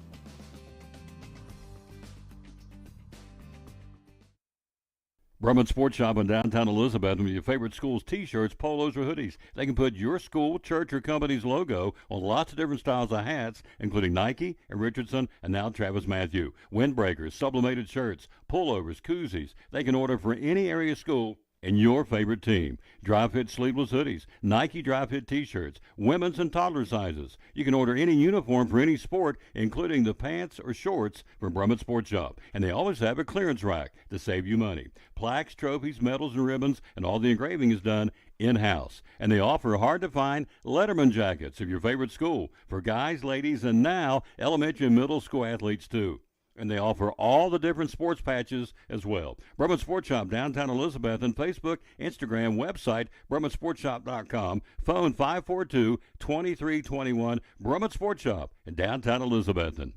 Brumman Sports Shop in downtown Elizabeth with your favorite school's t-shirts, polos, or hoodies. They can put your school, church, or company's logo on lots of different styles of hats, including Nike and Richardson and now Travis Matthew. Windbreakers, sublimated shirts, pullovers, koozies. They can order for any area school and your favorite team. Dry fit sleeveless hoodies, Nike dry fit t-shirts, women's and toddler sizes. You can order any uniform for any sport, including the pants or shorts from Brumman Sports Shop. And they always have a clearance rack to save you money. Plaques, trophies, medals, and ribbons, and all the engraving is done in-house. And they offer hard-to-find Letterman jackets of your favorite school for guys, ladies, and now elementary and middle school athletes too. And they offer all the different sports patches as well. Brumman Sports Shop, downtown Elizabeth, and Facebook, Instagram, website, BrummanSportsShop.com, phone 542-2321, Brumman Sports Shop in downtown Elizabethton.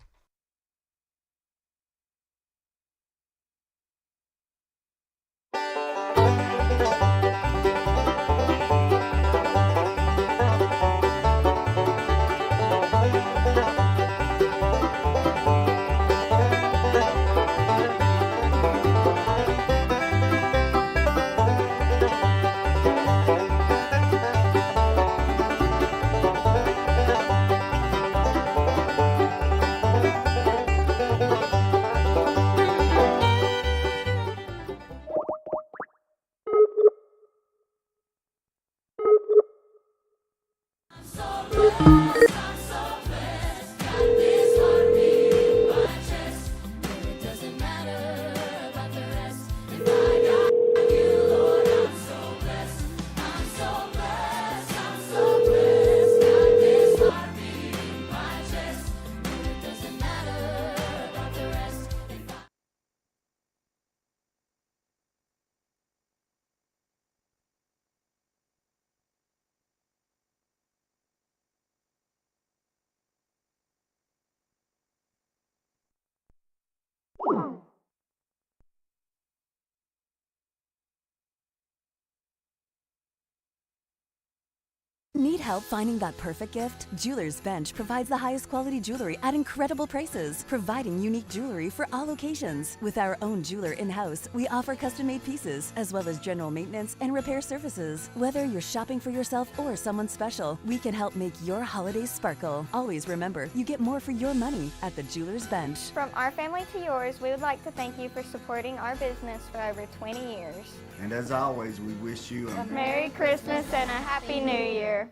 Need help finding that perfect gift? Jeweler's Bench provides the highest quality jewelry at incredible prices, providing unique jewelry for all occasions. With our own jeweler in-house, we offer custom-made pieces, as well as general maintenance and repair services. Whether you're shopping for yourself or someone special, we can help make your holidays sparkle. Always remember, you get more for your money at the Jeweler's Bench. From our family to yours, we would like to thank you for supporting our business for over 20 years. And as always, we wish you a Merry Christmas and a Happy New Year.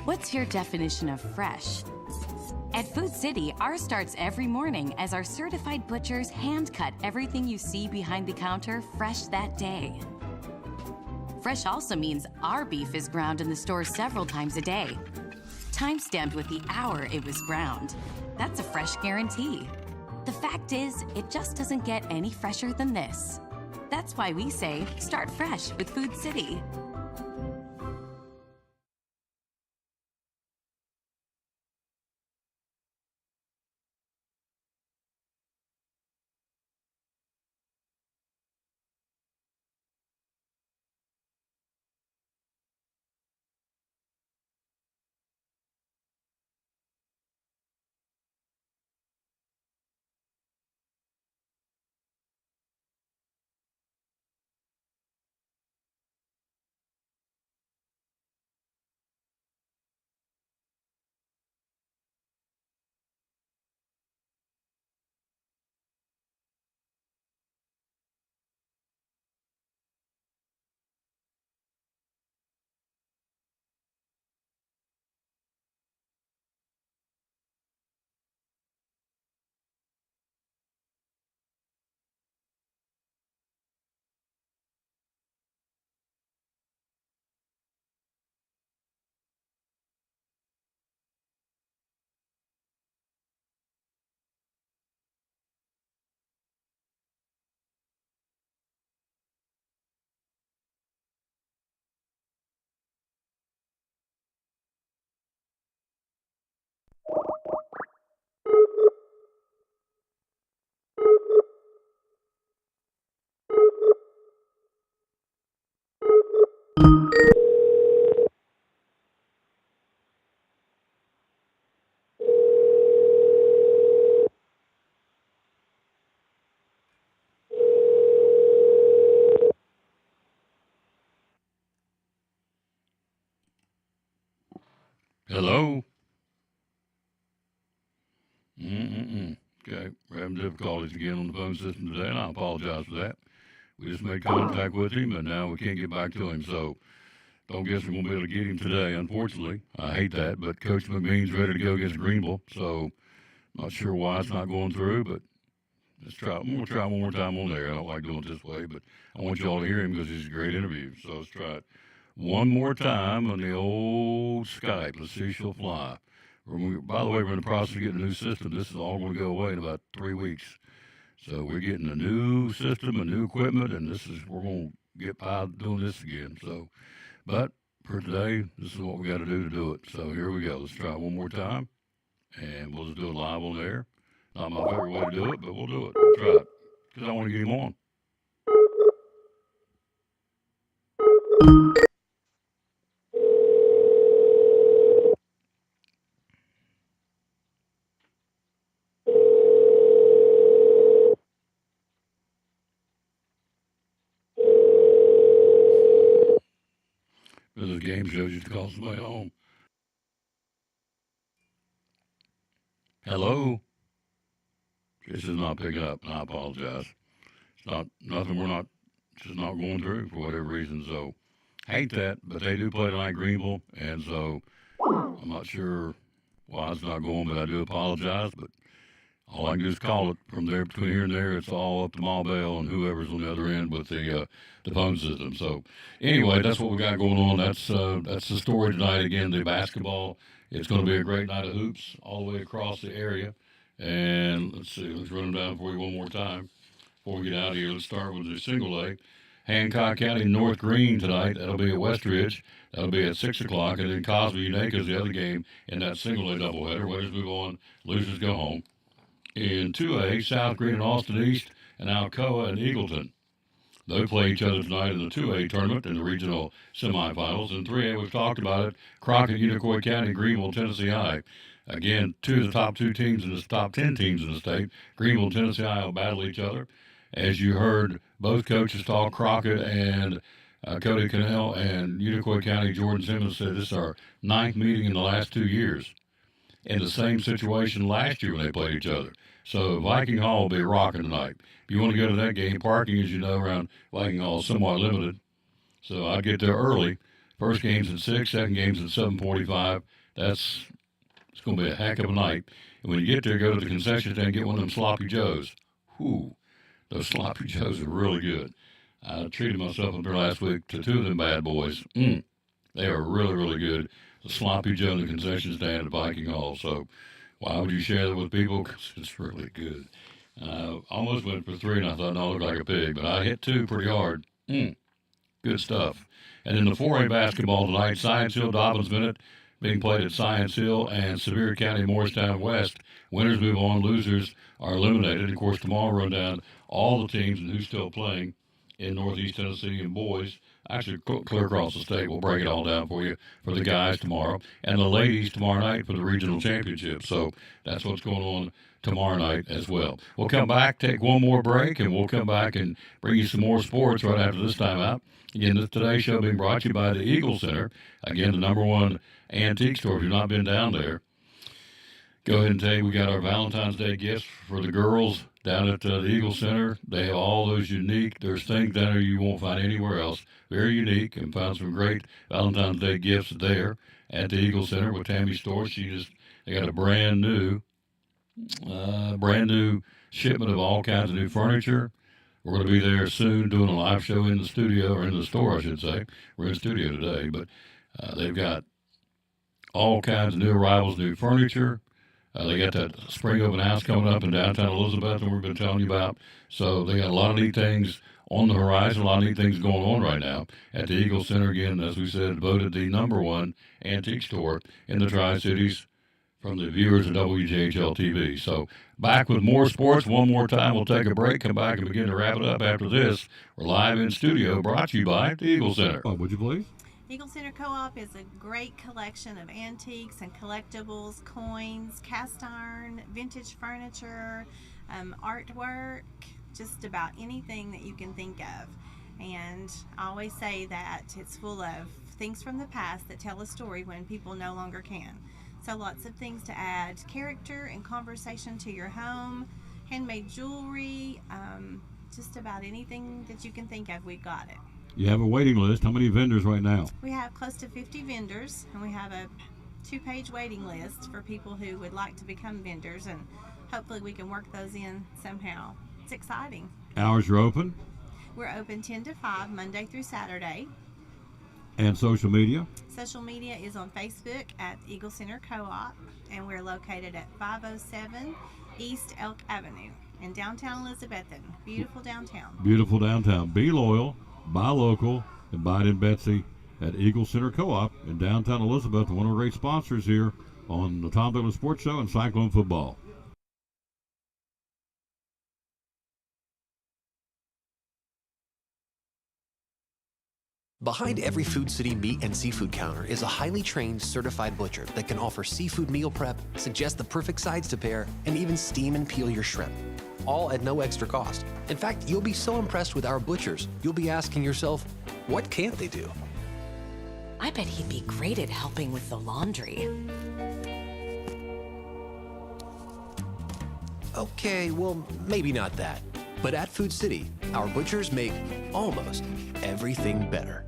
What's your definition of fresh? At Food City, ours starts every morning as our certified butchers hand cut everything you see behind the counter fresh that day. Fresh also means our beef is ground in the store several times a day, time-stamped with the hour it was ground. That's a fresh guarantee. The fact is, it just doesn't get any fresher than this. That's why we say, start fresh with Food City. Hello? Okay, we're having difficulties again on the phone system today, and I apologize for that. We just made contact with him, and now we can't get back to him, so don't guess we're going to be able to get him today, unfortunately. I hate that, but Coach McBean's ready to go against Greenville, so not sure why it's not going through, but let's try. I'm going to try one more time on there. I don't like doing it this way, but I want you all to hear him because he's a great interview. So let's try it one more time on the old Skype. Let's see if she'll fly. By the way, we're in the process of getting a new system. This is all going to go away in about 3 weeks. So we're getting a new system and new equipment, and we're going to get by doing this again. So, but for today, this is what we got to do it. So here we go. Let's try it one more time, and we'll just do it live on there. Not my favorite way to do it, but we'll do it. We'll try it because I want to get him on. This game shows you to call somebody home. Hello? This is not picking up, and I apologize. It's not nothing. Just not going through for whatever reason. So, hate that, but they do play tonight, Greenville, and so I'm not sure why it's not going, but I do apologize. But all I can do is call it from there, between here and there. It's all up to Ma Bell and whoever's on the other end with the phone system. So, anyway, that's what we got going on. That's the story tonight. Again, the basketball. It's going to be a great night of hoops all the way across the area. And let's see, let's run them down for you one more time before we get out of here. Let's start with the single A. Hancock County North Green tonight. That'll be at Westridge. That'll be at 6 o'clock. And then Cosby Unaka is the other game in that single A doubleheader. Winners move on, losers go home. In 2A, South Green and Austin East, and Alcoa and Eagleton. They play each other tonight in the 2A tournament in the regional semifinals. In 3A, we've talked about it. Crockett, Unicoi County, Greenville, Tennessee High. Again, two of the top 2 teams in the top 10 teams in the state. Greenville and Tennessee High will battle each other. As you heard, both coaches talk, Crockett and Cody Cannell and Unicoi County, Jordan Simmons said this is our 9th meeting in the last 2 years. In the same situation last year when they played each other. So Viking Hall will be rocking tonight. If you want to go to that game, parking, as you know, around Viking Hall is somewhat limited. So I'd get there early. First game's at 6, second game's at 7:45. It's going to be a heck of a night. And when you get there, go to the concession stand and get one of them sloppy joes. Whew, those sloppy joes are really good. I treated myself up there last week to 2 of them bad boys. They are really, really good. The sloppy joe in the concession stand at Viking Hall. So why would you share that with people? Because it's really good. I almost went for 3, and I thought, no, I look like a pig. But I hit 2 pretty hard. Good stuff. And in the 4A basketball tonight, Science Hill Dobbins Minute being played at Science Hill and Sevier County Morristown West. Winners move on, losers are eliminated. Of course, tomorrow run down all the teams and who's still playing in Northeast Tennessee and boys. Actually, clear across the state. We'll break it all down for you for the guys tomorrow. And the ladies tomorrow night for the regional championship. So that's what's going on tomorrow night as well. We'll come back, take one more break, and we'll come back and bring you some more sports right after this time out. Again, today's show being brought to you by the Eagle Center. Again, the #1 antique store. If you've not been down there, go ahead and tell you we got our Valentine's Day gifts for the girls down at the Eagle Center. They have all those unique. There's things down there you won't find anywhere else. Very unique, and found some great Valentine's Day gifts there at the Eagle Center with Tammy's store. They got a brand new shipment of all kinds of new furniture. We're going to be there soon doing a live show in the studio, or in the store, I should say. We're in the studio today, but they've got all kinds of new arrivals, new furniture. They got that spring open house coming up in downtown Elizabeth that we've been telling you about. So they got a lot of neat things on the horizon, a lot of neat things going on right now at the Eagle Center. Again, as we said, voted the #1 antique store in the Tri-Cities from the viewers of WJHL TV. So back with more sports one more time. We'll take a break, come back, and begin to wrap it up after this. We're live in studio, brought to you by the Eagle Center. Would you please? Eagle Center Co-op is a great collection of antiques and collectibles, coins, cast iron, vintage furniture, artwork, just about anything that you can think of. And I always say that it's full of things from the past that tell a story when people no longer can. So lots of things to add character and conversation to your home, handmade jewelry, just about anything that you can think of, we've got it. You have a waiting list. How many vendors right now? We have close to 50 vendors, and we have a 2-page waiting list for people who would like to become vendors, and hopefully we can work those in somehow. It's exciting. Hours are open? We're open 10 to 5, Monday through Saturday. And social media? Social media is on Facebook at Eagle Center Co-op, and we're located at 507 East Elk Avenue in downtown Elizabethton. Beautiful downtown. Beautiful downtown. Be loyal, buy local, and buy it in Betsy at Eagle Center Co-op in downtown Elizabeth. One of our great sponsors here on the Tom Douglas Sports Show and Cyclone Football. Behind every Food City meat and seafood counter is a highly trained, certified butcher that can offer seafood meal prep, suggest the perfect sides to pair, and even steam and peel your shrimp. All at no extra cost. In fact, you'll be so impressed with our butchers, you'll be asking yourself, what can't they do? I bet he'd be great at helping with the laundry. Okay, well, maybe not that. But at Food City, our butchers make almost everything better.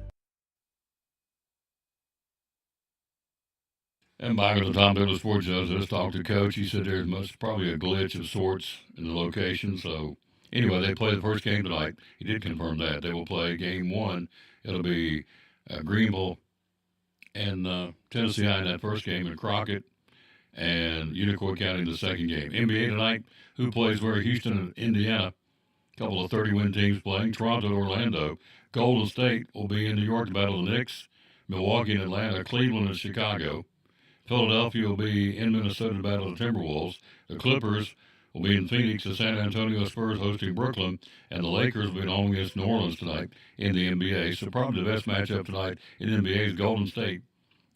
And back at the Tom Douglas Sports Show, let's talk to Coach. He said there's probably a glitch of sorts in the location. So anyway, they play the first game tonight. He did confirm that. They will play game 1. It'll be Greenville and Tennessee High in that first game, and Crockett and Unicoi County in the second game. NBA tonight, who plays where? Houston and Indiana. A couple of 30-win teams playing. Toronto and Orlando. Golden State will be in New York to battle the Knicks. Milwaukee and Atlanta. Cleveland and Chicago. Philadelphia will be in Minnesota to battle the Timberwolves. The Clippers will be in Phoenix. The San Antonio Spurs hosting Brooklyn. And the Lakers will be at home against New Orleans tonight in the NBA. So probably the best matchup tonight in the NBA is Golden State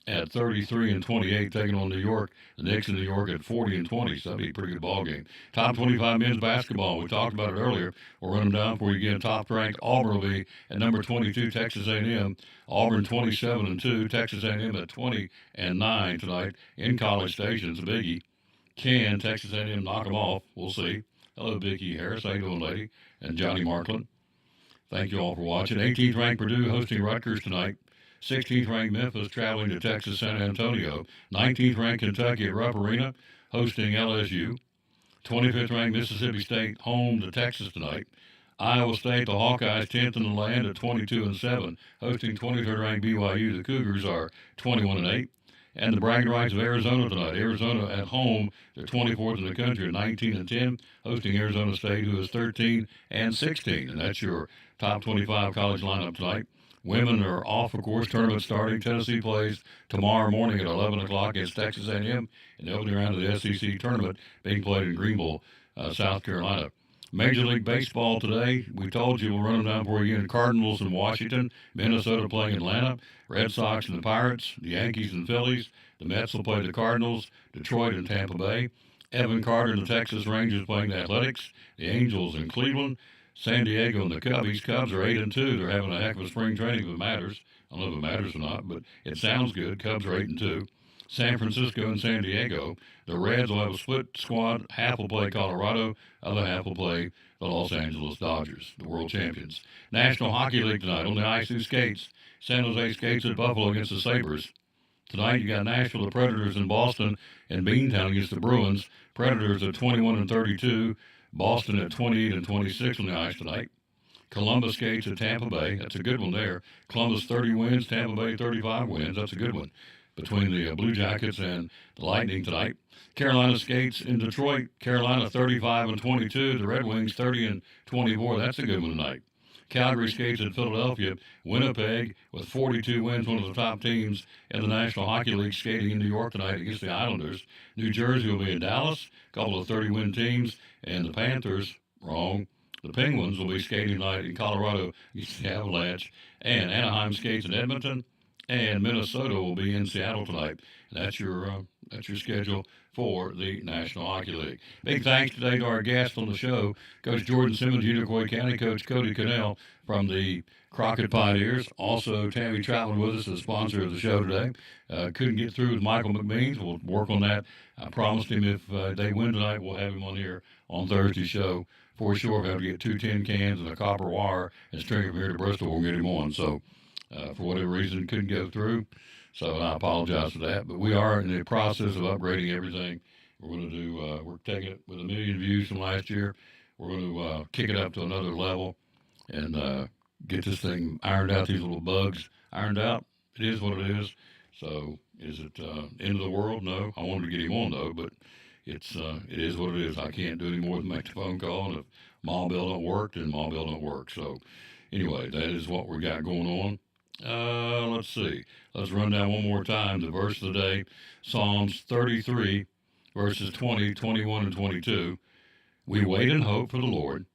at 33-28, taking on New York. The Knicks in New York at 40-20, so that'd be a pretty good ball game. Top 25 men's basketball. We talked about it earlier. We'll run them down for you again. Top-ranked Auburn will be at number 22, Texas A&M. Auburn 27-2, Texas A&M at 20-9 tonight in College Station. It's a biggie. Can Texas A&M knock them off? We'll see. Hello, Vicki Harris. How you doing, lady? And Johnny Markland. Thank you all for watching. 18th ranked Purdue hosting Rutgers tonight. 16th ranked Memphis traveling to Texas San Antonio. 19th ranked Kentucky at Rupp Arena hosting LSU. 25th ranked Mississippi State home to Texas tonight. Iowa State, the Hawkeyes, 10th in the land at 22-7, hosting 23rd ranked BYU. The Cougars are 21-8. And the bragging rights of Arizona tonight. Arizona at home, they're 24th in the country at 19-10, hosting Arizona State, who is 13-16. And that's your top 25 college lineup tonight. Women are off, of course. Tournament starting. Tennessee plays tomorrow morning at 11 o'clock against Texas A&M in the opening round of the SEC tournament being played in Greenville, South Carolina. Major League Baseball today. We told you we'll run them down for you again. Cardinals in Washington. Minnesota playing Atlanta. Red Sox and the Pirates. The Yankees and Phillies. The Mets will play the Cardinals. Detroit and Tampa Bay. Evan Carter and the Texas Rangers playing the Athletics. The Angels in Cleveland. San Diego and the Cubbies. Cubs are 8-2. They're having a heck of a spring training if it matters. I don't know if it matters or not, but it sounds good. Cubs are 8-2. San Francisco and San Diego. The Reds will have a split squad. Half will play Colorado. Other half will play the Los Angeles Dodgers, the world champions. National Hockey League tonight on the ice. Who skates? San Jose skates at Buffalo against the Sabres. Tonight you got Nashville, the Predators in Boston, and Beantown against the Bruins. Predators at 21-32. Boston at 28-26 on the ice tonight. Columbus skates at Tampa Bay. That's a good one there. Columbus 30 wins, Tampa Bay 35 wins. That's a good one between the Blue Jackets and the Lightning tonight. Carolina skates in Detroit. Carolina 35-22. The Red Wings 30-24. That's a good one tonight. Calgary skates at Philadelphia. Winnipeg with 42 wins, one of the top teams in the National Hockey League, skating in New York tonight against the Islanders. New Jersey will be in Dallas, a couple of 30-win teams, and the Panthers, wrong, the Penguins will be skating tonight in Colorado against the Avalanche. And Anaheim skates in Edmonton, and Minnesota will be in Seattle tonight. That's your schedule for the National Hockey League. Big thanks today to our guest on the show, Coach Jordan Simmons, Unicoi County Coach Cody Cannell from the Crockett Pioneers. Also, Tammy Troutman with us, the sponsor of the show today. Couldn't get through with Michael McMeans. We'll work on that. I promised him if they win tonight, we'll have him on here on Thursday's show. For sure, we'll have to get 2 tin cans and a copper wire and string him here to Bristol. We'll get him on. So, for whatever reason, couldn't go through. So I apologize for that. But we are in the process of upgrading everything. We're going to do, we're taking it with 1 million views from last year. We're going to kick it up to another level and get this thing ironed out, these little bugs ironed out. It is what it is. So is it end of the world? No. I wanted to get him on, though, but it is what it is. I can't do any more than make the phone call. And if Mom Bell don't work, then Mom Bell don't work. So anyway, that is what we got going on. Let's see. Let's run down one more time the verse of the day. Psalms 33, verses 20, 21, and 22. We wait and hope for the Lord.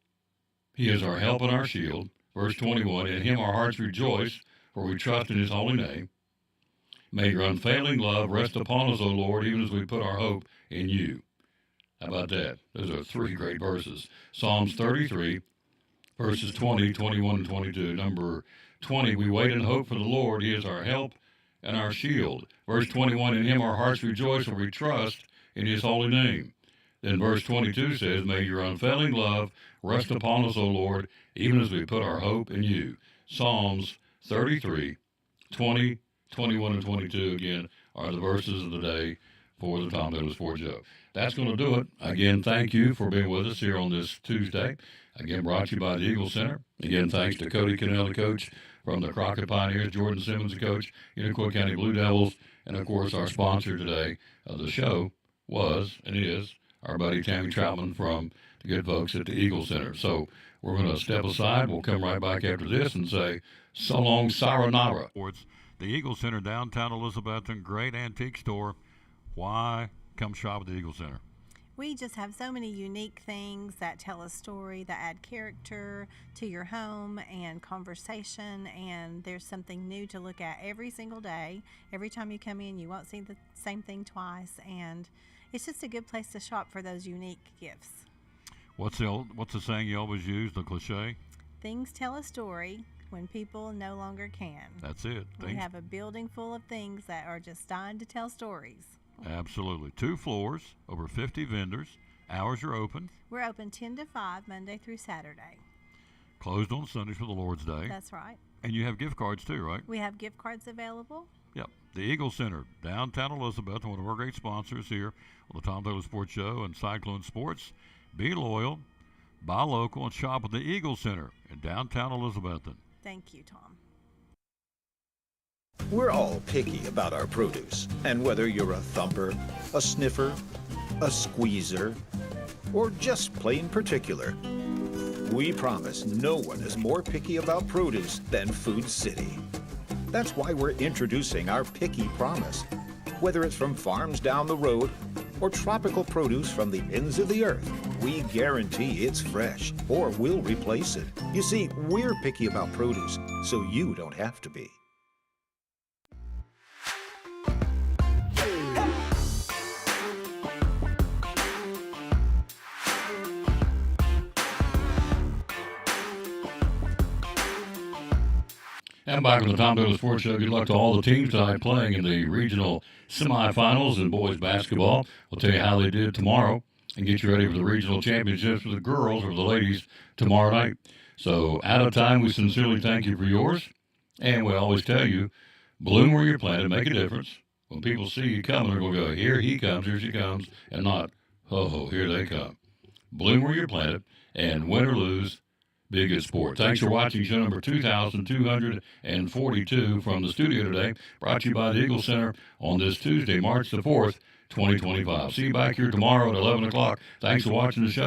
He is our help and our shield. Verse 21, in him our hearts rejoice, for we trust in his holy name. May your unfailing love rest upon us, O Lord, even as we put our hope in you. How about that? Those are 3 great verses. Psalms 33, verses 20, 21, and 22. Number 20, we wait and hope for the Lord. He is our help and our shield. Verse 21, in him our hearts rejoice, for we trust in his holy name. Then verse 22 says, may your unfailing love rest upon us, O Lord, even as we put our hope in you. Psalms 33, 20, 21, and 22, again, are the verses of the day for the Tom Douglas Sports Show. That's going to do it. Again, thank you for being with us here on this Tuesday. Again, brought to you by the Eagle Center. Again, thanks to Cody Cannell, the coach from the Crockett Pioneers, Jordan Simmons, the coach, Unicoi County Blue Devils, and, of course, our sponsor today of the show was and is our buddy Tammy Troutman from the good folks at the Eagle Center. So we're going to step aside. We'll come right back after this and say, so long, sayonara. The Eagle Center, downtown Elizabethton, great antique store. Why come shop at the Eagle Center? We just have so many unique things that tell a story, that add character to your home and conversation, and there's something new to look at every single day. Every time you come in, you won't see the same thing twice, and it's just a good place to shop for those unique gifts. What's the saying you always use, the cliche? Things tell a story when people no longer can. That's it. We have a building full of things that are just dying to tell stories. Absolutely. 2 floors, over 50 vendors. Hours are open. We're open 10 to 5, Monday through Saturday. Closed on Sundays for the Lord's Day. That's right. And you have gift cards too, right? We have gift cards available. Yep. The Eagle Center, downtown Elizabeth, one of our great sponsors here on the Tom Douglas Sports Show and Cyclone Sports. Be loyal, buy local, and shop at the Eagle Center in downtown Elizabethton. Thank you, Tom. We're all picky about our produce, and whether you're a thumper, a sniffer, a squeezer, or just plain particular, we promise no one is more picky about produce than Food City. That's why we're introducing our Picky Promise. Whether it's from farms down the road or tropical produce from the ends of the earth, we guarantee it's fresh or we'll replace it. You see, we're picky about produce, so you don't have to be. And back on the Tom Douglas Sports Show. Good luck to all the teams tonight playing in the regional semifinals in boys basketball. We'll tell you how they did tomorrow and get you ready for the regional championships for the girls or the ladies tomorrow night. So out of time, we sincerely thank you for yours. And we always tell you, bloom where you're planted, make a difference. When people see you coming, they're going to go, here he comes, here she comes, and not, ho, here they come. Bloom where you're planted, and win or lose, be a good sport. Thanks for watching show number 2242 from the studio today, brought to you by the Eagle Center on this Tuesday, March the 4th, 2025. See you back here tomorrow at 11 o'clock. Thanks for watching the show.